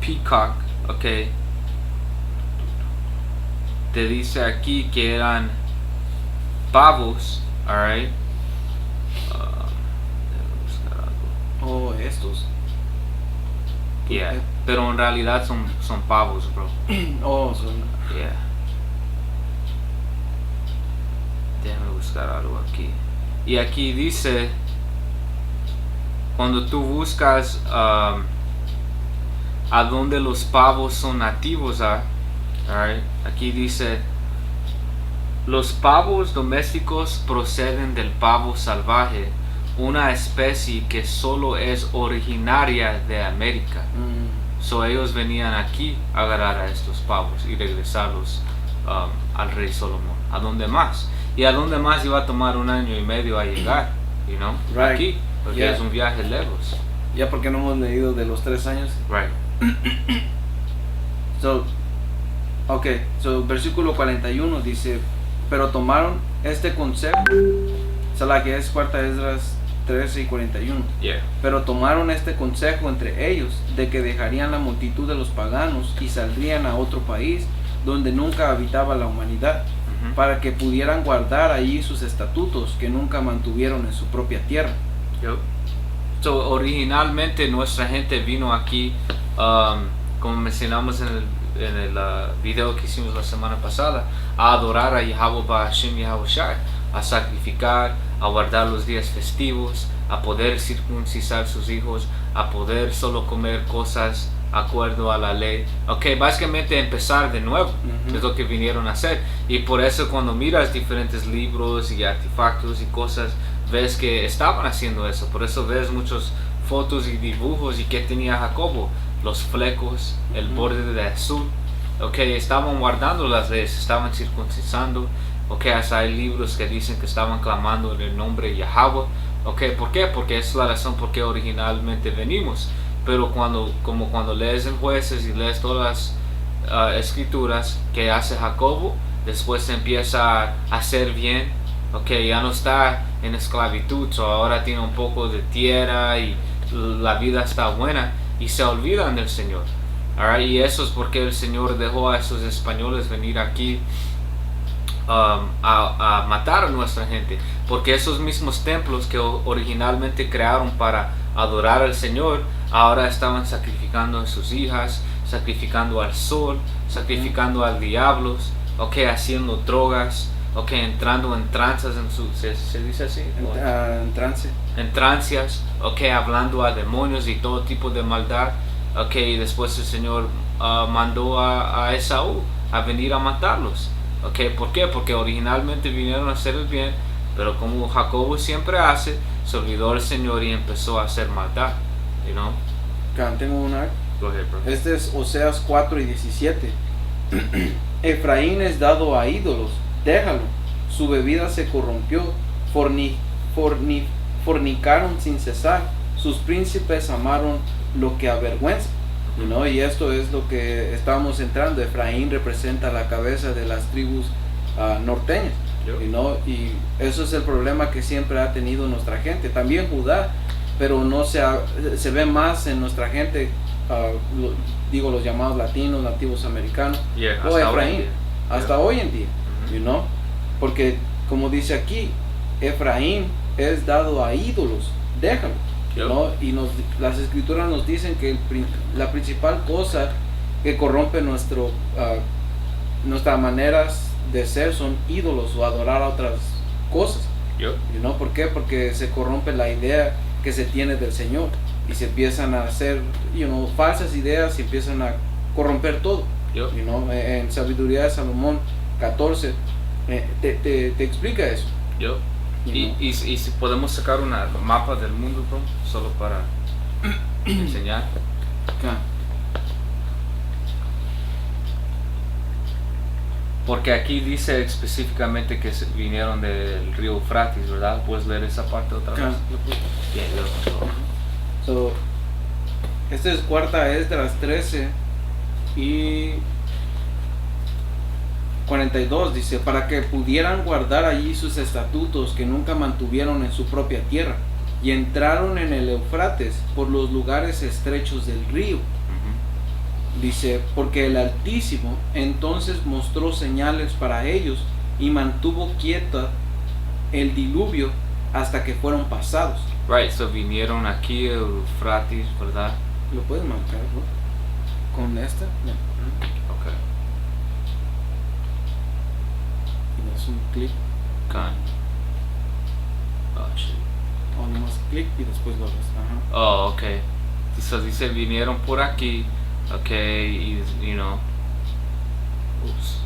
peacock, ok, te dice aquí que eran pavos, alright. Estos. Yeah, pero en realidad son pavos, bro. Yeah. Déjame buscar algo aquí. Y aquí dice, cuando tú buscas a donde los pavos son nativos, alright, aquí dice, los pavos domésticos proceden del pavo salvaje, una especie que solo es originaria de América. So ellos venían aquí a agarrar a estos pavos y regresarlos al rey Salomón. ¿A dónde más? Y a dónde más iba a tomar 1 año y medio a llegar, Right. Aquí, porque es un viaje lejos. Ya porque no hemos leído de los 3 años. Right. So versículo 41 dice, pero tomaron este consejo, la que es cuarta Esdras 13 y 41. Yeah. Pero tomaron este consejo entre ellos de que dejarían la multitud de los paganos y saldrían a otro país donde nunca habitaba la humanidad para que pudieran guardar ahí sus estatutos que nunca mantuvieron en su propia tierra. Yep. So, originalmente nuestra gente vino aquí, como mencionamos en el video que hicimos la semana pasada, a adorar a Yahweh Ba'Hashem Yahushai, a sacrificar, a guardar los días festivos, a poder circuncisar sus hijos, a poder solo comer cosas acuerdo a la ley. Básicamente empezar de nuevo. Es lo que vinieron a hacer. Y por eso cuando miras diferentes libros y artefactos y cosas, ves que estaban haciendo eso. Por eso ves muchas fotos y dibujos. Y que tenía Jacobo, los flecos, el borde de azul. Estaban guardando las leyes, estaban circuncisando. Hasta hay libros que dicen que estaban clamando en el nombre de Yahweh. ¿Por qué? Porque es la razón por qué originalmente venimos. Pero cuando lees en Jueces y lees todas las escrituras que hace Jacobo, después se empieza a hacer bien. Ya no está en esclavitud, ahora tiene un poco de tierra y la vida está buena, y se olvidan del Señor. Y eso es porque el Señor dejó a esos españoles venir aquí a matar a nuestra gente, porque esos mismos templos que originalmente crearon para adorar al Señor, ahora estaban sacrificando a sus hijas, sacrificando al sol, sacrificando al diablo, haciendo drogas, entrando en tranzas, ¿se dice así? En trance. En trancias, hablando a demonios y todo tipo de maldad. Y después el Señor mandó a Esaú a venir a matarlos. ¿Por qué? Porque originalmente vinieron a hacer el bien, pero como Jacobo siempre hace, se olvidó el Señor y empezó a hacer maldad. Tengo una. Go ahead, bro. Este es Oseas 4:17. Efraín es dado a ídolos, déjalo. Su bebida se corrompió, fornicaron sin cesar. Sus príncipes amaron lo que avergüenza. Y esto es lo que estamos entrando. Efraín representa la cabeza de las tribus norteñas. Y eso es el problema que siempre ha tenido nuestra gente. También Judá, pero no se ve más en nuestra gente, los llamados latinos, nativos americanos, o Efraín, hasta hoy en día. Porque como dice aquí, Efraín es dado a ídolos, déjalo. Y las escrituras nos dicen que la principal cosa que corrompe nuestras maneras de ser son ídolos o adorar a otras cosas. ¿Por qué? Porque se corrompe la idea que se tiene del Señor y se empiezan a hacer falsas ideas y empiezan a corromper todo. En Sabiduría de Salomón 14 te explica eso. Y si podemos sacar un mapa del mundo, bro, solo para enseñar. Porque aquí dice específicamente que vinieron del río Eufrates, ¿verdad? ¿Puedes leer esa parte otra vez? Bien, este es Cuarta Esdras 13 y 42, dice, para que pudieran guardar allí sus estatutos que nunca mantuvieron en su propia tierra, y entraron en el Eufrates por los lugares estrechos del río. Dice, porque el Altísimo entonces mostró señales para ellos y mantuvo quieta el diluvio hasta que fueron pasados. So vinieron aquí el Eufrates, ¿verdad? ¿Lo puedes marcar, bro? ¿Con esta? No. Y das un clic. O nomás clic y después lo ves. So dice, vinieron por aquí. Y oops.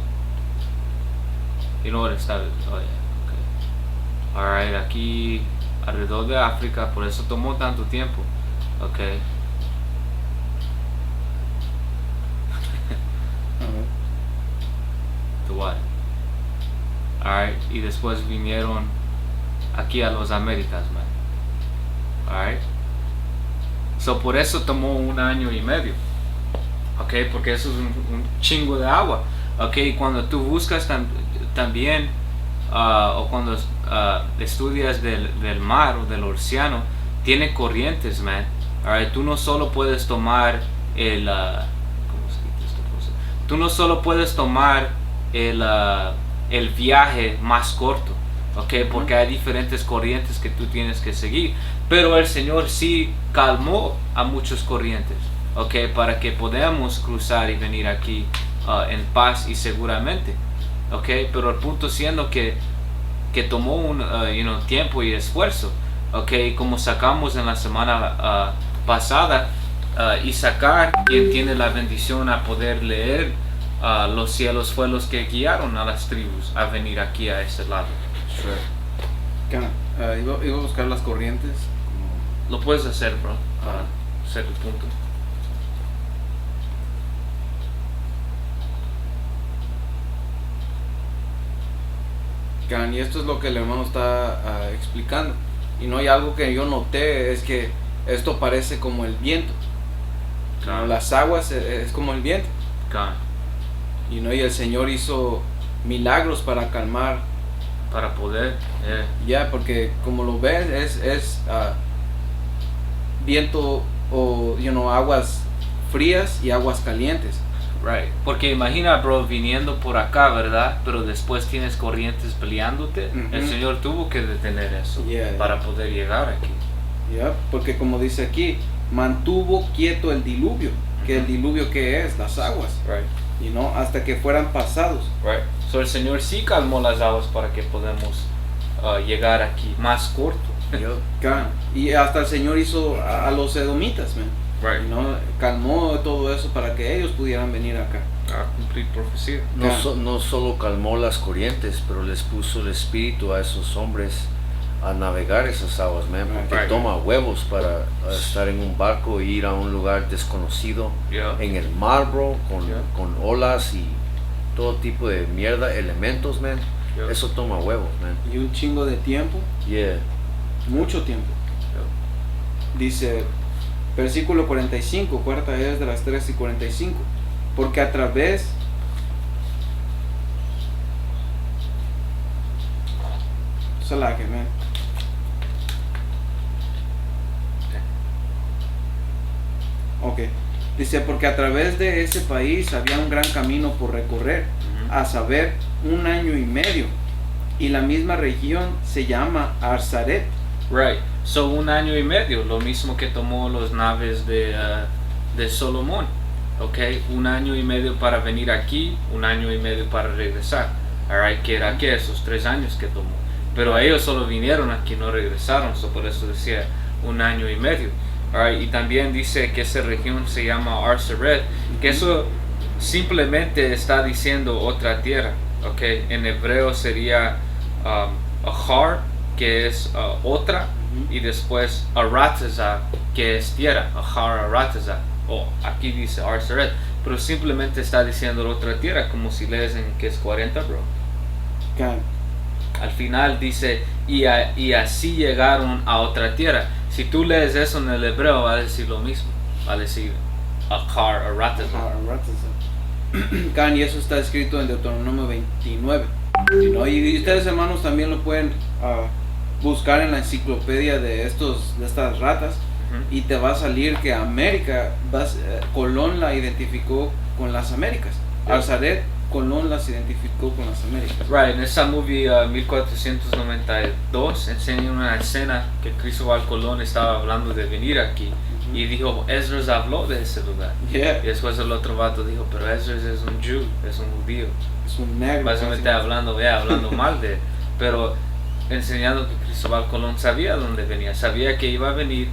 What está? Alright, aquí alrededor de África, por eso tomó tanto tiempo. Alright, y después vinieron aquí a los Américas, man. Alright. So por eso tomó 1 año y medio. Porque eso es un chingo de agua. Y cuando tú buscas también, o cuando estudias del mar o del océano, tiene corrientes, man. Tú no solo puedes tomar el el viaje más corto, ¿ok? Porque hay diferentes corrientes que tú tienes que seguir, pero el Señor sí calmó a muchos corrientes, ¿ok? Para que podamos cruzar y venir aquí en paz y seguramente, ¿ok? Pero el punto siendo que tomó un tiempo y esfuerzo, ¿ok? Como sacamos en la semana pasada, y sacar quien tiene la bendición a poder leer los cielos fue los que guiaron a las tribus a venir aquí a ese lado. Iba a buscar las corrientes. Lo puedes hacer, bro, para hacer tu punto. Y esto es lo que el hermano está explicando. Y no hay algo que yo noté, es que esto parece como el viento. Las aguas es como el viento. Y el Señor hizo milagros para calmar. Para poder. Porque como lo ves, es viento o aguas frías y aguas calientes. Right. Porque imagina, bro, viniendo por acá, ¿verdad? Pero después tienes corrientes peleándote. El Señor tuvo que detener eso para poder llegar aquí. Porque como dice aquí, mantuvo quieto el diluvio. Que el diluvio que es las aguas. Right. Hasta que fueran pasados. Right. So el Señor sí calmó las aguas para que podamos llegar aquí más corto. Y hasta el Señor hizo a los edomitas, man. Right. Calmó todo eso para que ellos pudieran venir acá. A cumplir profecía. No solo calmó las corrientes, pero les puso el espíritu a esos hombres a navegar esas aguas, man, porque toma huevos para estar en un barco e ir a un lugar desconocido en el mar, bro, con olas y todo tipo de mierda, elementos, man. Eso toma huevos, man. Y un chingo de tiempo. Mucho tiempo. Dice versículo 45, cuarta es de las 3:45, porque a través dice, porque a través de ese país había un gran camino por recorrer, a saber, 1 año y medio, y la misma región se llama Arzaret. Right. So 1 año y medio, lo mismo que tomó los naves de Salomón. Okay, 1 año y medio para venir aquí, 1 año y medio para regresar. Alright, que era que esos 3 años que tomó. Pero ellos solo vinieron aquí, no regresaron, so por eso decía 1 año y medio. Alright, y también dice que esa región se llama Arzaret, que eso simplemente está diciendo otra tierra. Okay, en hebreo sería Ahar, que es otra, y después Arataza, que es tierra, Ahar Arataza, o aquí dice Arzaret, pero simplemente está diciendo otra tierra, como si lees en que es 40, bro. Al final dice, y así llegaron a otra tierra. Si tú lees eso en el hebreo, va a decir lo mismo, va a decir Ahar Arataza. Y eso está escrito en Deuteronomio 29. Y ustedes, hermanos, también lo pueden buscar en la enciclopedia de estas ratas, y te va a salir que América, Colón la identificó con las Américas. Arzaret, Colón las identificó con las Américas. Right, en esa movie 1492 enseña una escena que Cristóbal Colón estaba hablando de venir aquí, y dijo, Esdras habló de ese lugar. Y después el otro vato dijo, pero Esdras es un Jew, es un judío. Es un negro. Básicamente hablando mal de él. Pero enseñando que Cristóbal Colón sabía dónde venía, sabía que iba a venir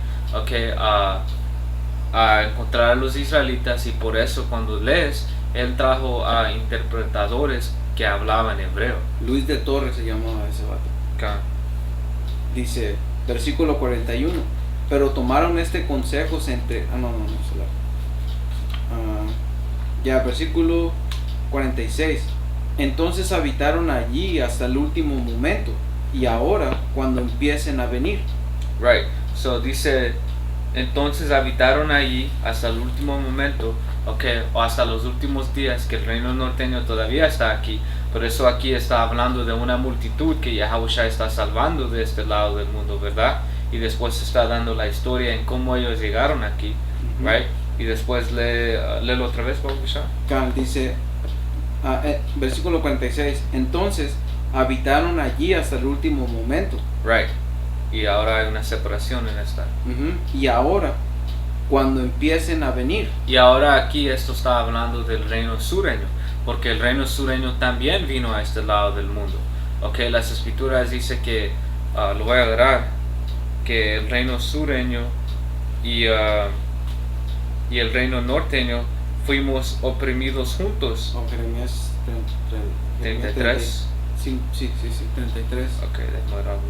a encontrar a los israelitas, y por eso cuando lees, él trajo a interpretadores que hablaban hebreo. Luis de Torres se llamaba ese vato. Dice, versículo 41, pero tomaron este consejo versículo 46, entonces habitaron allí hasta el último momento, y ahora cuando empiecen a venir. Right, so dice, entonces habitaron allí hasta el último momento, o hasta los últimos días, que el reino norteño todavía está aquí. Por eso aquí está hablando de una multitud que Yahushua está salvando de este lado del mundo, ¿verdad? Y después está dando la historia en cómo ellos llegaron aquí, right? Y después léelo otra vez, Yahushua. Dice, Versículo 46. Entonces habitaron allí hasta el último momento. Right. Y ahora hay una separación en esta. Y ahora, cuando empiecen a venir. Y ahora aquí esto está hablando del reino sureño, porque el reino sureño también vino a este lado del mundo. Ok, las escrituras dicen que, lo voy a agarrar, que el reino sureño y el reino norteño fuimos oprimidos juntos. Jeremías 33. Sí, 33. Ok, déjame ver algo.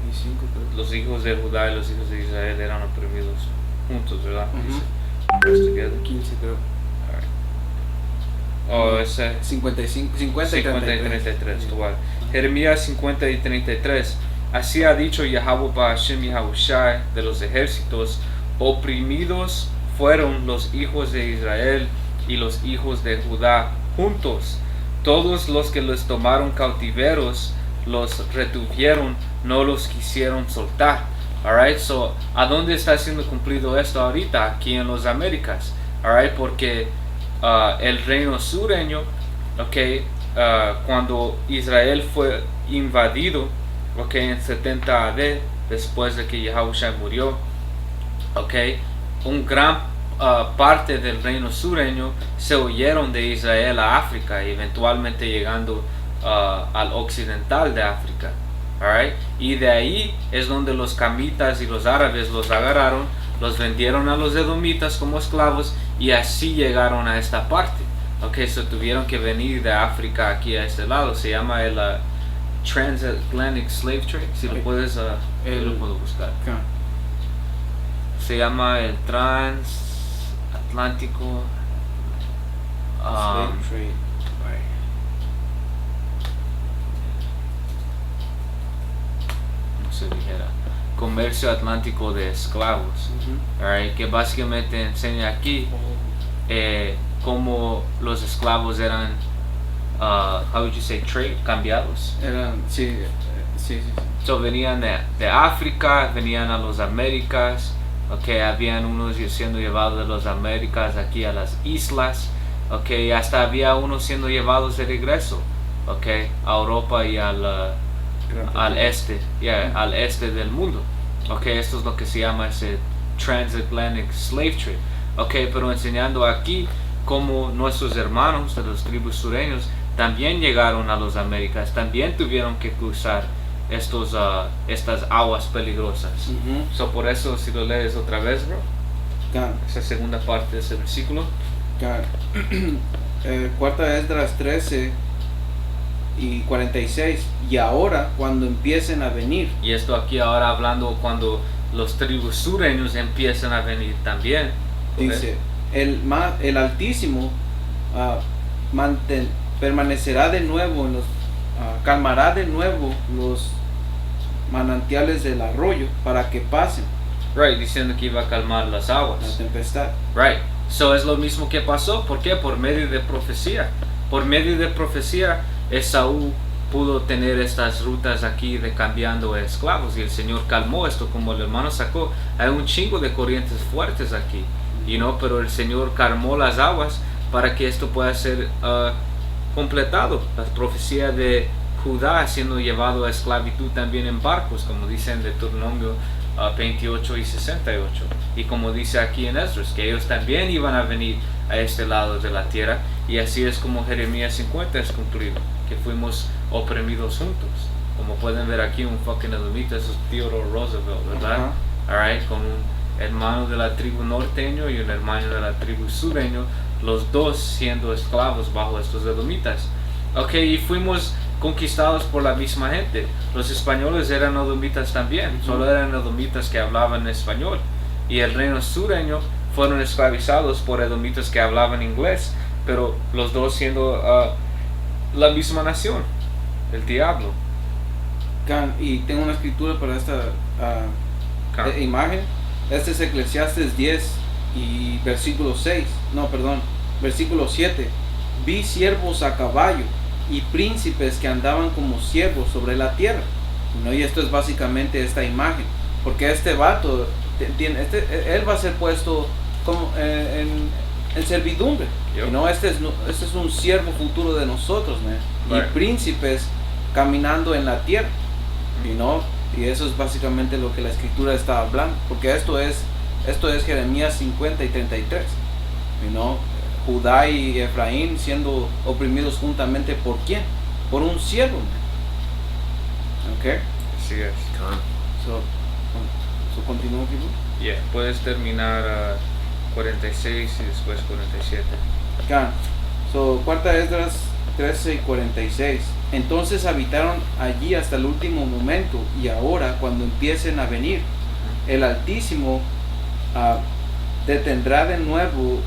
Y 5, creo. Los hijos de Judá y los hijos de Israel eran oprimidos juntos, ¿verdad? Ujú. Dice, "Rest together". 15, creo. Oh, ese 55, 50 y 50 y 33. 33, igual. Jeremías 50 y 33. Así ha dicho Yahweh Ba'ashem Yahushai de los ejércitos: oprimidos fueron los hijos de Israel y los hijos de Judá juntos. Todos los que los tomaron cautiveros los retuvieron, no los quisieron soltar. Alright, so, ¿a dónde está siendo cumplido esto ahorita? Aquí en las Américas. Alright, porque el reino sureño, okay, cuando Israel fue invadido, okay, en 70 AD, después de que Yahushua murió, okay, un gran parte del reino sureño se huyeron de Israel a África, eventualmente llegando al occidental de África. Alright, y de ahí es donde los camitas y los árabes los agarraron, los vendieron a los edomitas como esclavos y así llegaron a esta parte. Ok, so tuvieron que venir de África aquí a este lado. Se llama el Transatlantic Slave Trade. Si lo puedes, lo puedo buscar. Acá. Se llama el Transatlántico Slave trade. no se dijera, comercio atlántico de esclavos. Alright, que básicamente enseña aquí cómo los esclavos eran, how would you say, trade, cambiados. Eran, sí. So venían de África, venían a las Américas, okay, habían unos siendo llevados de las Américas aquí a las islas, okay, hasta había unos siendo llevados de regreso, okay, a Europa y al este, al este del mundo. Okay, esto es lo que se llama ese Transatlantic Slave Trade. Okay, pero enseñando aquí cómo nuestros hermanos de los tribus sureños también llegaron a las Américas, también tuvieron que cruzar estas aguas peligrosas. So por eso, si lo lees otra vez, bro, esa segunda parte de ese versículo. Cuarta Esdras 13 y 46. Y ahora, cuando empiecen a venir. Y esto aquí ahora hablando cuando los tribus sureños empiezan a venir también. Dice, el Altísimo permanecerá de nuevo en los calmará de nuevo los manantiales del arroyo para que pasen. Right, diciendo que iba a calmar las aguas. La tempestad. Right, so es lo mismo que pasó. ¿Por qué? Por medio de profecía. Por medio de profecía, Esaú pudo tener estas rutas aquí de cambiando esclavos y el Señor calmó esto, como el hermano sacó. Hay un chingo de corrientes fuertes aquí, pero el Señor calmó las aguas para que esto pueda ser completado. La profecía de Judá siendo llevado a esclavitud también en barcos, como dicen de Deuteronomio 28 y 68, y como dice aquí en Esdras, que ellos también iban a venir a este lado de la tierra, y así es como Jeremías 50 es cumplido, que fuimos oprimidos juntos. Como pueden ver aquí, un fucking edomita, eso es Theodore Roosevelt, ¿verdad? Alright, con un hermano de la tribu norteño y un hermano de la tribu sureño, los dos siendo esclavos bajo estos edomitas. Ok, y fuimos conquistados por la misma gente. Los españoles eran edomitas también, solo eran edomitas que hablaban español. Y el reino sureño fueron esclavizados por edomitas que hablaban inglés, pero los dos siendo la misma nación, el diablo. Y tengo una escritura para esta imagen. Este es Eclesiastes 10 y versículo 7. Vi siervos a caballo y príncipes que andaban como siervos sobre la tierra. Y esto es básicamente esta imagen, porque este vato él va a ser puesto como en servidumbre. Yep. Este es un siervo futuro de nosotros, man. Right. Y príncipes caminando en la tierra. Y eso es básicamente lo que la escritura está hablando, porque esto es Jeremías 50 y 33. Judá y Efraín siendo oprimidos juntamente ¿por quién? Por un siervo, man. Okay. Así es. So continúa aquí, bro. Yeah, puedes terminar 46 y después 47. Cuarta Esdras 13 y 46. Entonces habitaron allí hasta el último momento, y ahora cuando empiecen a venir, el Altísimo detendrá de nuevo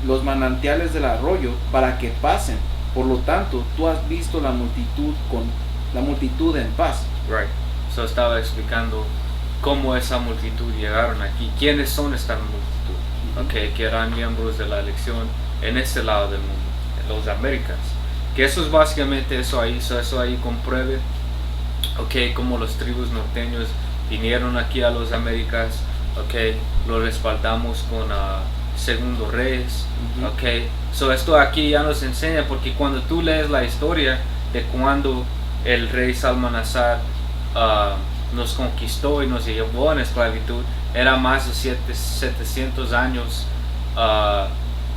los manantiales del arroyo para que pasen. Por lo tanto, tú has visto la multitud en paz. Right. So estaba explicando cómo esa multitud llegaron aquí. ¿Quiénes son esta multitud? Okay, que eran miembros de la elección en este lado del mundo, en los Américas. Que eso es básicamente eso ahí compruebe, okay, como los tribus norteños vinieron aquí a los Américas, okay, lo respaldamos con Segundo Reyes, okay. So esto aquí ya nos enseña, porque cuando tú lees la historia de cuando el rey Salmanasar nos conquistó y nos llevó en esclavitud, era más de 700 años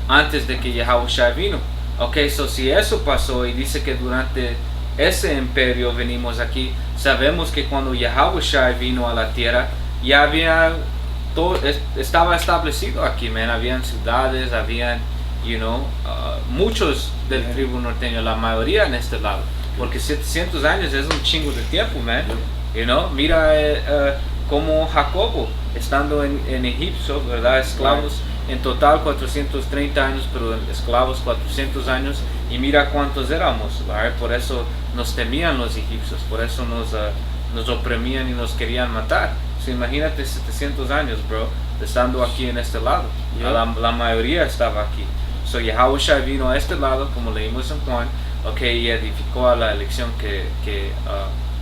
antes de que Yahushua vino. Ok, so si eso pasó y dice que durante ese imperio venimos aquí, sabemos que cuando Yahushua vino a la tierra, ya había todo, estaba establecido aquí, man. Habían ciudades, habían, muchos del tribu norteño, la mayoría en este lado, porque 700 años es un chingo de tiempo, man. Mira como Jacobo, estando en Egipto, ¿verdad? Esclavos. En total 430 años, pero esclavos 400 años, y mira cuántos éramos, ¿verdad? Por eso nos temían los egipcios, por eso nos oprimían y nos querían matar. So, imagínate 700 años, bro, estando aquí en este lado. La mayoría estaba aquí. So Yahushua vino a este lado, como leímos en Juan, y edificó a la elección que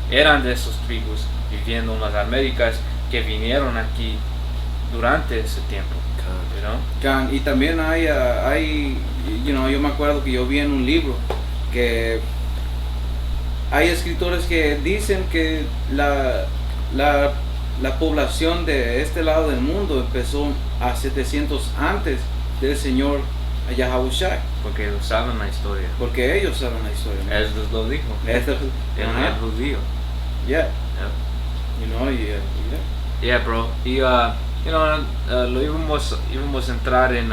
eran de esos tribus viviendo en las Américas, que vinieron aquí durante ese tiempo. Y también hay yo me acuerdo que yo vi en un libro que hay escritores que dicen que la población de este lado del mundo empezó a 700 antes del Señor Yahushua. Porque ellos saben la historia. Porque ellos saben la historia, ¿no? Él lo dijo. El judío. Yeah. Yeah, bro. Y lo íbamos a entrar en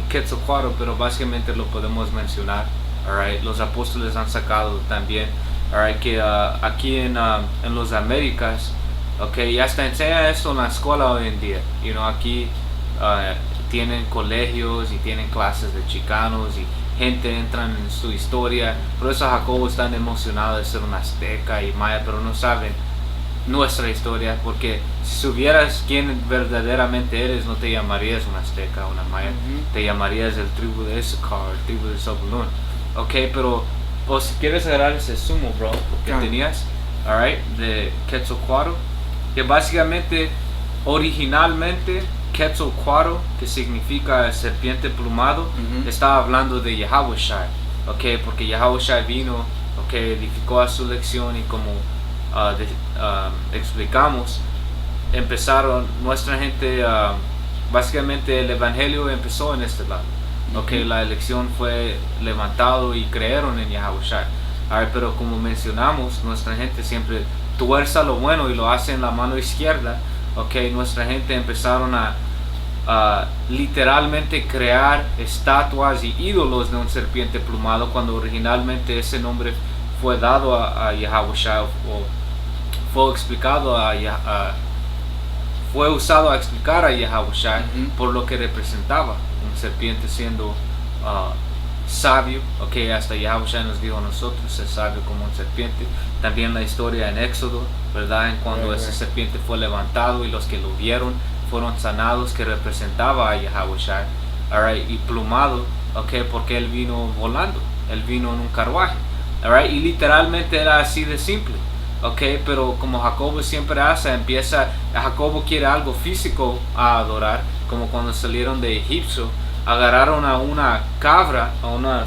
Quetzalcoatl, pero básicamente lo podemos mencionar. Alright, los apóstoles han sacado también, alright, que aquí en los Américas, y hasta enseña esto en la escuela hoy en día. Aquí tienen colegios y tienen clases de chicanos y gente entran en su historia. Por eso Jacobo es tan emocionado de ser un azteca y maya, pero no saben nuestra historia, porque si supieras quién verdaderamente eres, no te llamarías un azteca o una maya, te llamarías el tribu de Issachar, el tribu de Zabulón. Pero o si quieres agarrar ese sumo, bro, que tenías, alright, de Quetzalcoatl, que básicamente originalmente Quetzalcoatl, que significa serpiente plumado, estaba hablando de Yahushua, porque Yahushua vino, edificó a su elección, y como explicamos, empezaron nuestra gente, básicamente el evangelio empezó en este lado, la elección fue levantado y creyeron en Yahushua. Pero como mencionamos, nuestra gente siempre tuerza lo bueno y lo hace en la mano izquierda. Nuestra gente empezaron a literalmente crear estatuas y ídolos de un serpiente plumado, cuando originalmente ese nombre fue dado a Yahushua, o fue explicado fue usado a explicar a Yahushua por lo que representaba un serpiente siendo sabio. Hasta Yahushua nos dijo a nosotros ser sabio como un serpiente. También la historia en Éxodo, ¿verdad? En cuando ese serpiente fue levantado y los que lo vieron fueron sanados, que representaba a Yahushua. Y plumado, porque él vino volando, él vino en un carruaje. Y literalmente era así de simple. Pero como Jacobo siempre hace, Jacobo quiere algo físico a adorar, como cuando salieron de Egipto, agarraron a una cabra, a una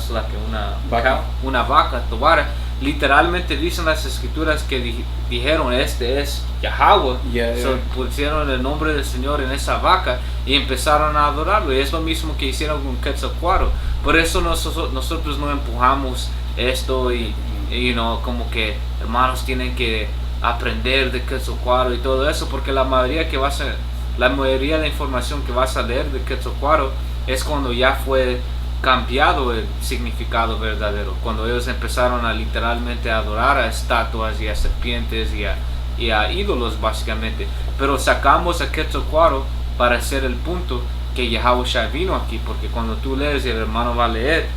Vaca. una vaca, tobara. Literalmente dicen las escrituras que dijeron, este es Yahweh. So, pusieron el nombre del Señor en esa vaca y empezaron a adorarlo. Y es lo mismo que hicieron con Quetzalcóatl. Por eso nosotros no empujamos esto y como que hermanos tienen que aprender de Quetzalcóatl y todo eso, porque la mayoría de información que vas a leer de Quetzalcóatl es cuando ya fue cambiado el significado verdadero, cuando ellos empezaron a literalmente adorar a estatuas y a serpientes y a ídolos básicamente. Pero sacamos a Quetzalcóatl para hacer el punto que Yahushua vino aquí, porque cuando tú lees y el hermano va a leer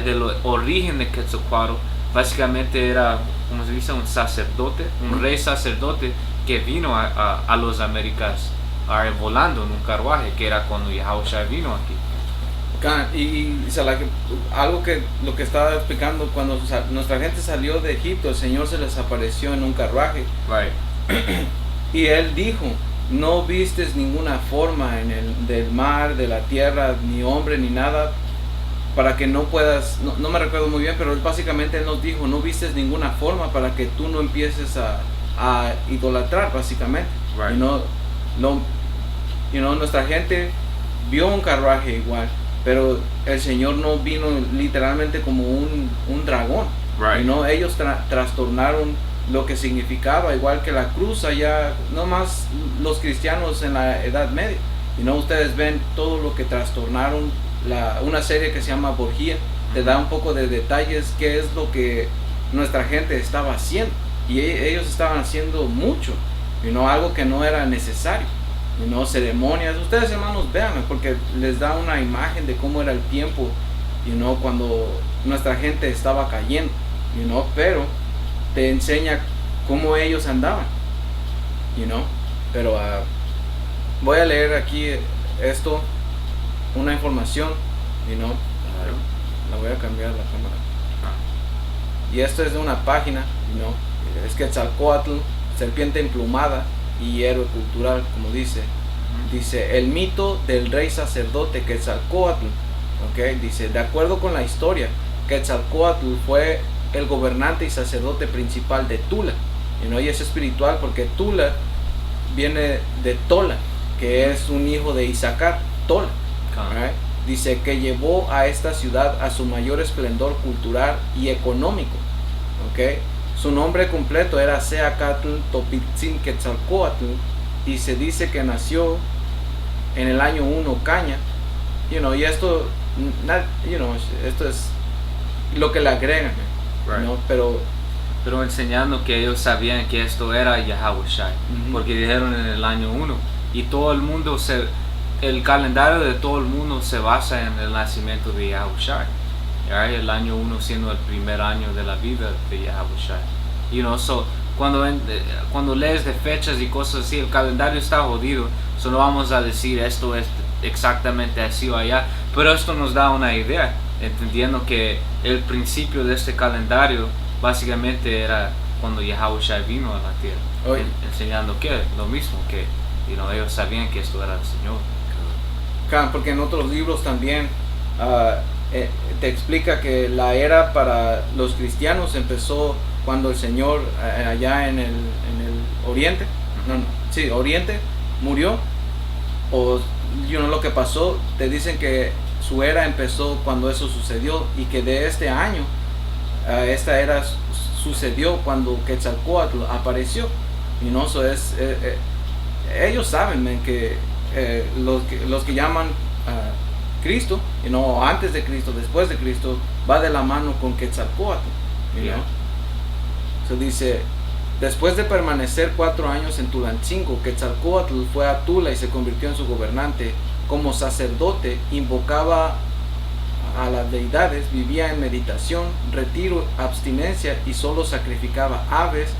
del origen de Quetzalcóatl, básicamente era, como se dice, un sacerdote, un rey sacerdote que vino a los Américas volando en un carruaje, que era cuando Yahushua vino aquí. Algo que lo que estaba explicando, cuando nuestra gente salió de Egipto, el Señor se les apareció en un carruaje. Right. Y Él dijo, no vistes ninguna forma del mar, de la tierra, ni hombre, ni nada, para que no puedas, no me recuerdo muy bien, pero básicamente Él nos dijo, no vistes ninguna forma para que tú no empieces a idolatrar, básicamente. Right. Nuestra gente vio un carruaje igual, pero el Señor no vino literalmente como un dragón. Right. Ellos trastornaron lo que significaba, igual que la cruz allá, no más los cristianos en la Edad Media. Ustedes ven todo lo que trastornaron. Una serie que se llama Borgia te da un poco de detalles qué es lo que nuestra gente estaba haciendo, y ellos estaban haciendo mucho, algo que no era necesario. Ceremonias, ustedes hermanos véanme, porque les da una imagen de cómo era el tiempo, cuando nuestra gente estaba cayendo, pero te enseña cómo ellos andaban, pero voy a leer aquí esto, una información, la voy a cambiar la cámara, y esto es de una página, es Quetzalcóatl, serpiente emplumada y héroe cultural, como dice el mito del rey sacerdote Quetzalcóatl. Dice, de acuerdo con la historia, Quetzalcóatl fue el gobernante y sacerdote principal de Tula, y es espiritual porque Tula viene de Tola, que es un hijo de Isaacar, Tola. Dice que llevó a esta ciudad a su mayor esplendor cultural y económico. Su nombre completo era Seacatl Topitzin Quetzalcóatl, y se dice que nació en el año 1 Caña, y esto es lo que le agregan, Right. Pero enseñando que ellos sabían que esto era Yahushua, porque dijeron en el año 1, y todo el mundo el calendario de todo el mundo se basa en el nacimiento de Yahushua. El año 1 siendo el primer año de la vida de Yahushua. So, cuando lees de fechas y cosas así, el calendario está jodido. So no vamos a decir esto es exactamente así o allá, pero esto nos da una idea, entendiendo que el principio de este calendario básicamente era cuando Yahushua vino a la tierra, enseñando que lo mismo, que ellos sabían que esto era el Señor. Porque en otros libros también te explica que la era para los cristianos empezó cuando el Señor allá en el Oriente, Oriente, murió, o lo que pasó, te dicen que su era empezó cuando eso sucedió, y que de este año esta era sucedió cuando Quetzalcóatl apareció. Ellos saben que los que llaman Cristo, antes de Cristo, después de Cristo, va de la mano con Quetzalcóatl. Dice, después de permanecer 4 años en Tulancingo, Quetzalcóatl fue a Tula y se convirtió en su gobernante. Como sacerdote, invocaba a las deidades, vivía en meditación, retiro, abstinencia, y solo sacrificaba aves,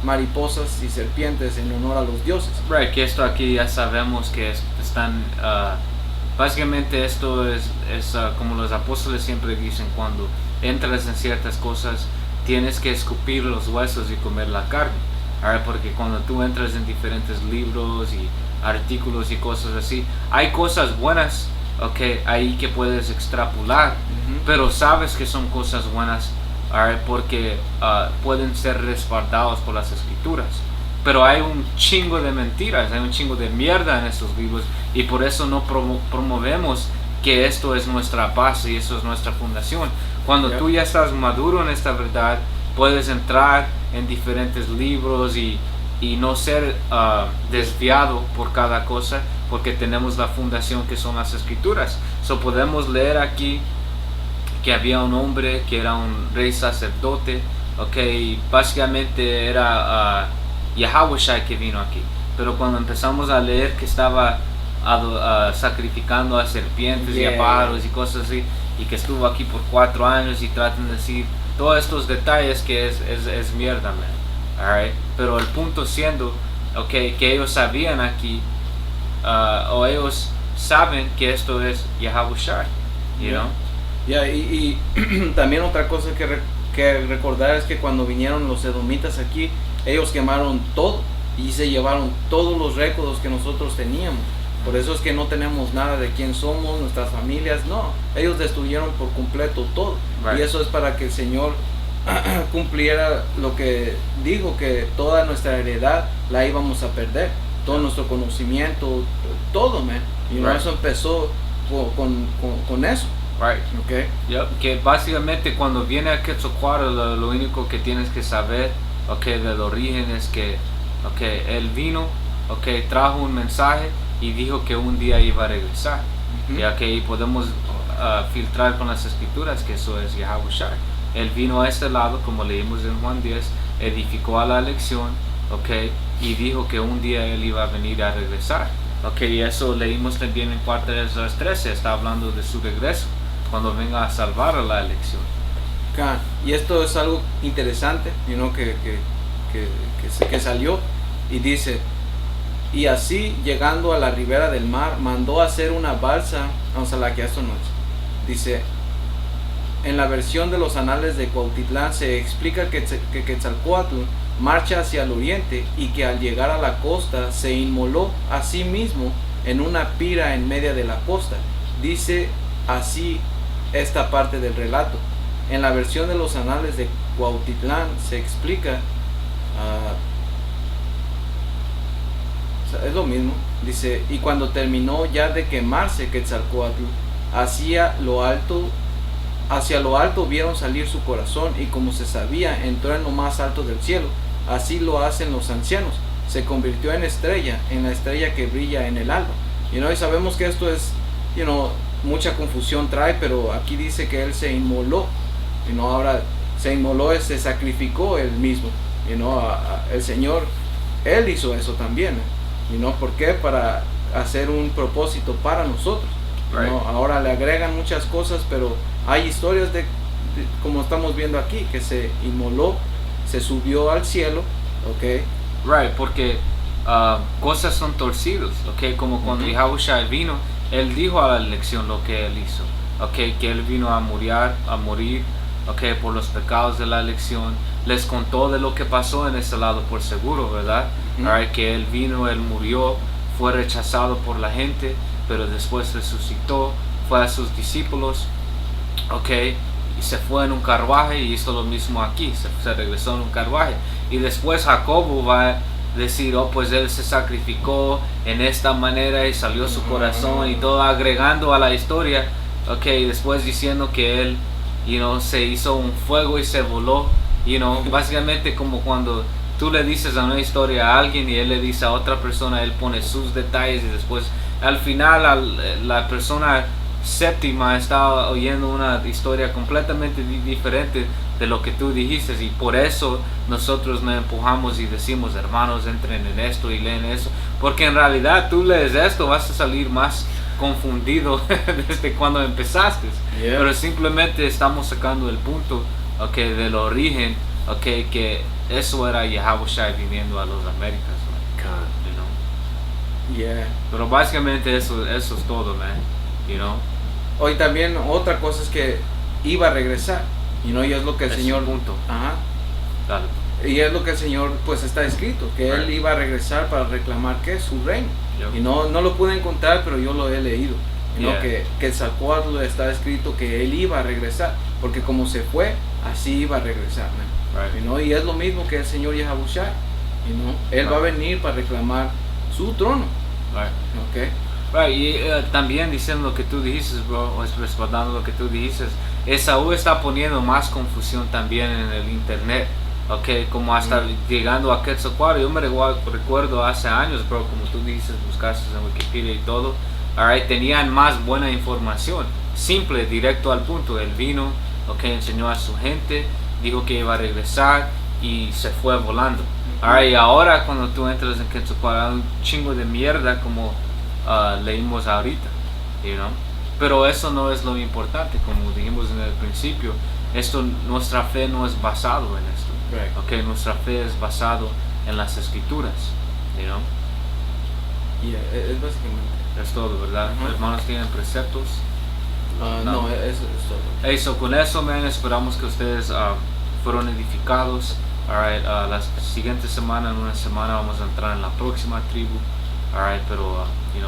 mariposas y serpientes en honor a los dioses. Right, que esto aquí ya sabemos que están básicamente esto es como los apóstoles siempre dicen, cuando entras en ciertas cosas tienes que escupir los huesos y comer la carne. Porque cuando tú entras en diferentes libros y artículos y cosas así, hay cosas buenas okay, ahí que puedes extrapolar, pero sabes que son cosas buenas, alright, porque pueden ser respaldados por las escrituras. Pero hay un chingo de mentiras, hay un chingo de mierda en estos libros, y por eso no promovemos que esto es nuestra base y eso es nuestra fundación. Cuando tú ya estás maduro en esta verdad, puedes entrar en diferentes libros y no ser desviado por cada cosa, porque tenemos la fundación que son las escrituras. So podemos leer aquí que había un hombre que era un rey sacerdote, okay, básicamente era Yahawashi que vino aquí, pero cuando empezamos a leer que estaba sacrificando a serpientes y a pájaros y cosas así, y que estuvo aquí por 4 años, y tratan de decir todos estos detalles que es mierda, man. Alright, pero el punto siendo, okay, que ellos sabían aquí, o ellos saben que esto es Yahawashi, you know. Y también otra cosa que recordar es que cuando vinieron los edomitas aquí, ellos quemaron todo y se llevaron todos los récords que nosotros teníamos. Por eso es que no tenemos nada de quién somos, nuestras familias, no. Ellos destruyeron por completo todo. Right. Y eso es para que el Señor cumpliera lo que dijo, que toda nuestra heredad la íbamos a perder. Todo nuestro conocimiento, todo, man. Y right. Eso empezó con eso. Right. Okay. Yep. Que básicamente cuando viene a Quetzalcóatl, lo único que tienes que saber, okay, del origen es que, okay, él vino, okay, trajo un mensaje y dijo que un día iba a regresar. Ya que podemos filtrar con las escrituras que eso es Yahawashi. Él vino a este lado, como leímos en Juan 10, edificó a la elección, okay, y dijo que un día él iba a venir a regresar. Okay, y eso leímos también en 4 de 13, está hablando de su regreso, cuando venga a salvar a la elección. Y esto es algo interesante, que salió, y dice: y así, llegando a la ribera del mar, mandó hacer una balsa. Vamos a la que esto no es. Dice: en la versión de los anales de Cuautitlán se explica que Quetzalcóatl marcha hacia el oriente, y que al llegar a la costa se inmoló a sí mismo en una pira en medio de la costa. Dice así esta parte del relato. En la versión de los anales de Cuautitlán se explica, es lo mismo. Dice: y cuando terminó ya de quemarse Quetzalcóatl, hacia lo alto vieron salir su corazón, y como se sabía, entró en lo más alto del cielo. Así lo hacen los ancianos. Se convirtió en estrella, en la estrella que brilla en el alba. Y sabemos que esto es, mucha confusión trae, pero aquí dice que él se inmoló. Ahora se inmoló, se sacrificó él mismo. El Señor, él hizo eso también. ¿Por qué? Para hacer un propósito para nosotros. Right. Ahora le agregan muchas cosas, pero hay historias de como estamos viendo aquí, que se inmoló, se subió al cielo, okay. Right, porque cosas son torcidas, okay, como cuando Yahawashi vino, él dijo a la elección lo que él hizo, okay, que él vino a morir, okay, por los pecados de la elección. Les contó de lo que pasó en ese lado por seguro, ¿verdad? Right, que él vino, él murió, fue rechazado por la gente, pero después resucitó, fue a sus discípulos, okay, y se fue en un carruaje, y hizo lo mismo aquí, se regresó en un carruaje. Y después Jacobo va a decir: oh, pues él se sacrificó en esta manera y salió su corazón, y todo agregando a la historia, okay, después diciendo que él, se hizo un fuego y se voló, básicamente como cuando tú le dices a una historia a alguien y él le dice a otra persona, él pone sus detalles, y después al final la persona séptima está oyendo una historia completamente diferente de lo que tú dijiste. Y por eso nosotros nos empujamos y decimos: hermanos, entren en esto y leen eso, porque en realidad tú lees esto, vas a salir más confundido desde cuando empezaste. Pero simplemente estamos sacando el punto, okay, del origen, okay, que eso era Yahawashi viniendo a los Américas, pero básicamente eso es todo, man. Hoy también otra cosa es que iba a regresar, y es lo que el Señor, punto. Dale. Y es lo que el Señor, pues, está escrito, que él iba a regresar para reclamar que es su reino. Y no lo pude encontrar, pero yo lo he leído, ¿no? Yeah. Que Quetzalcóatl está escrito que él iba a regresar, porque como se fue, así iba a regresar, man. Right. ¿No? Y es lo mismo que el Señor Yahabushai, ¿no? Él va a venir para reclamar su trono, Right. ¿ok? Right, y también diciendo lo que tú dices, bro, o respaldando lo que tú dices, Esaú está poniendo más confusión también en el internet, ok, como hasta llegando a Quetzalcóatl. Yo me recuerdo hace años, bro, como tú dices, buscaste en Wikipedia y todo, alright, tenían más buena información, simple, directo al punto. Él vino, ok, enseñó a su gente, dijo que iba a regresar y se fue volando. Alright, y ahora cuando tú entras en Quetzalcóatl hay un chingo de mierda como leímos ahorita, you know? Pero eso no es lo importante, como dijimos en el principio. Nuestra fe no es basado en esto, Right. okay? Nuestra fe es basado en las escrituras, you know? Yeah, es básicamente. Es todo, ¿verdad? Ujú. Hermanos, tienen preceptos. No, eso es todo. Eso, con eso, man, esperamos que ustedes fueron edificados. Alright, la siguiente semana, en una semana, vamos a entrar en la próxima tribu. Alright, pero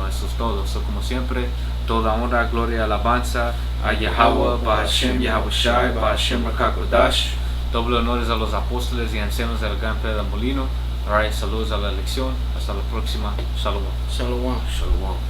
eso es todo. So, como siempre, toda honra, gloria, alabanza a Yahweh, Bahashem, Yahabushai, Bahashem Rakakodash. Doble honores a los apóstoles y ancianos del Gran Pedro Molino. Alright, saludos a la elección. Hasta la próxima. Shalom. Shalom. Shalom.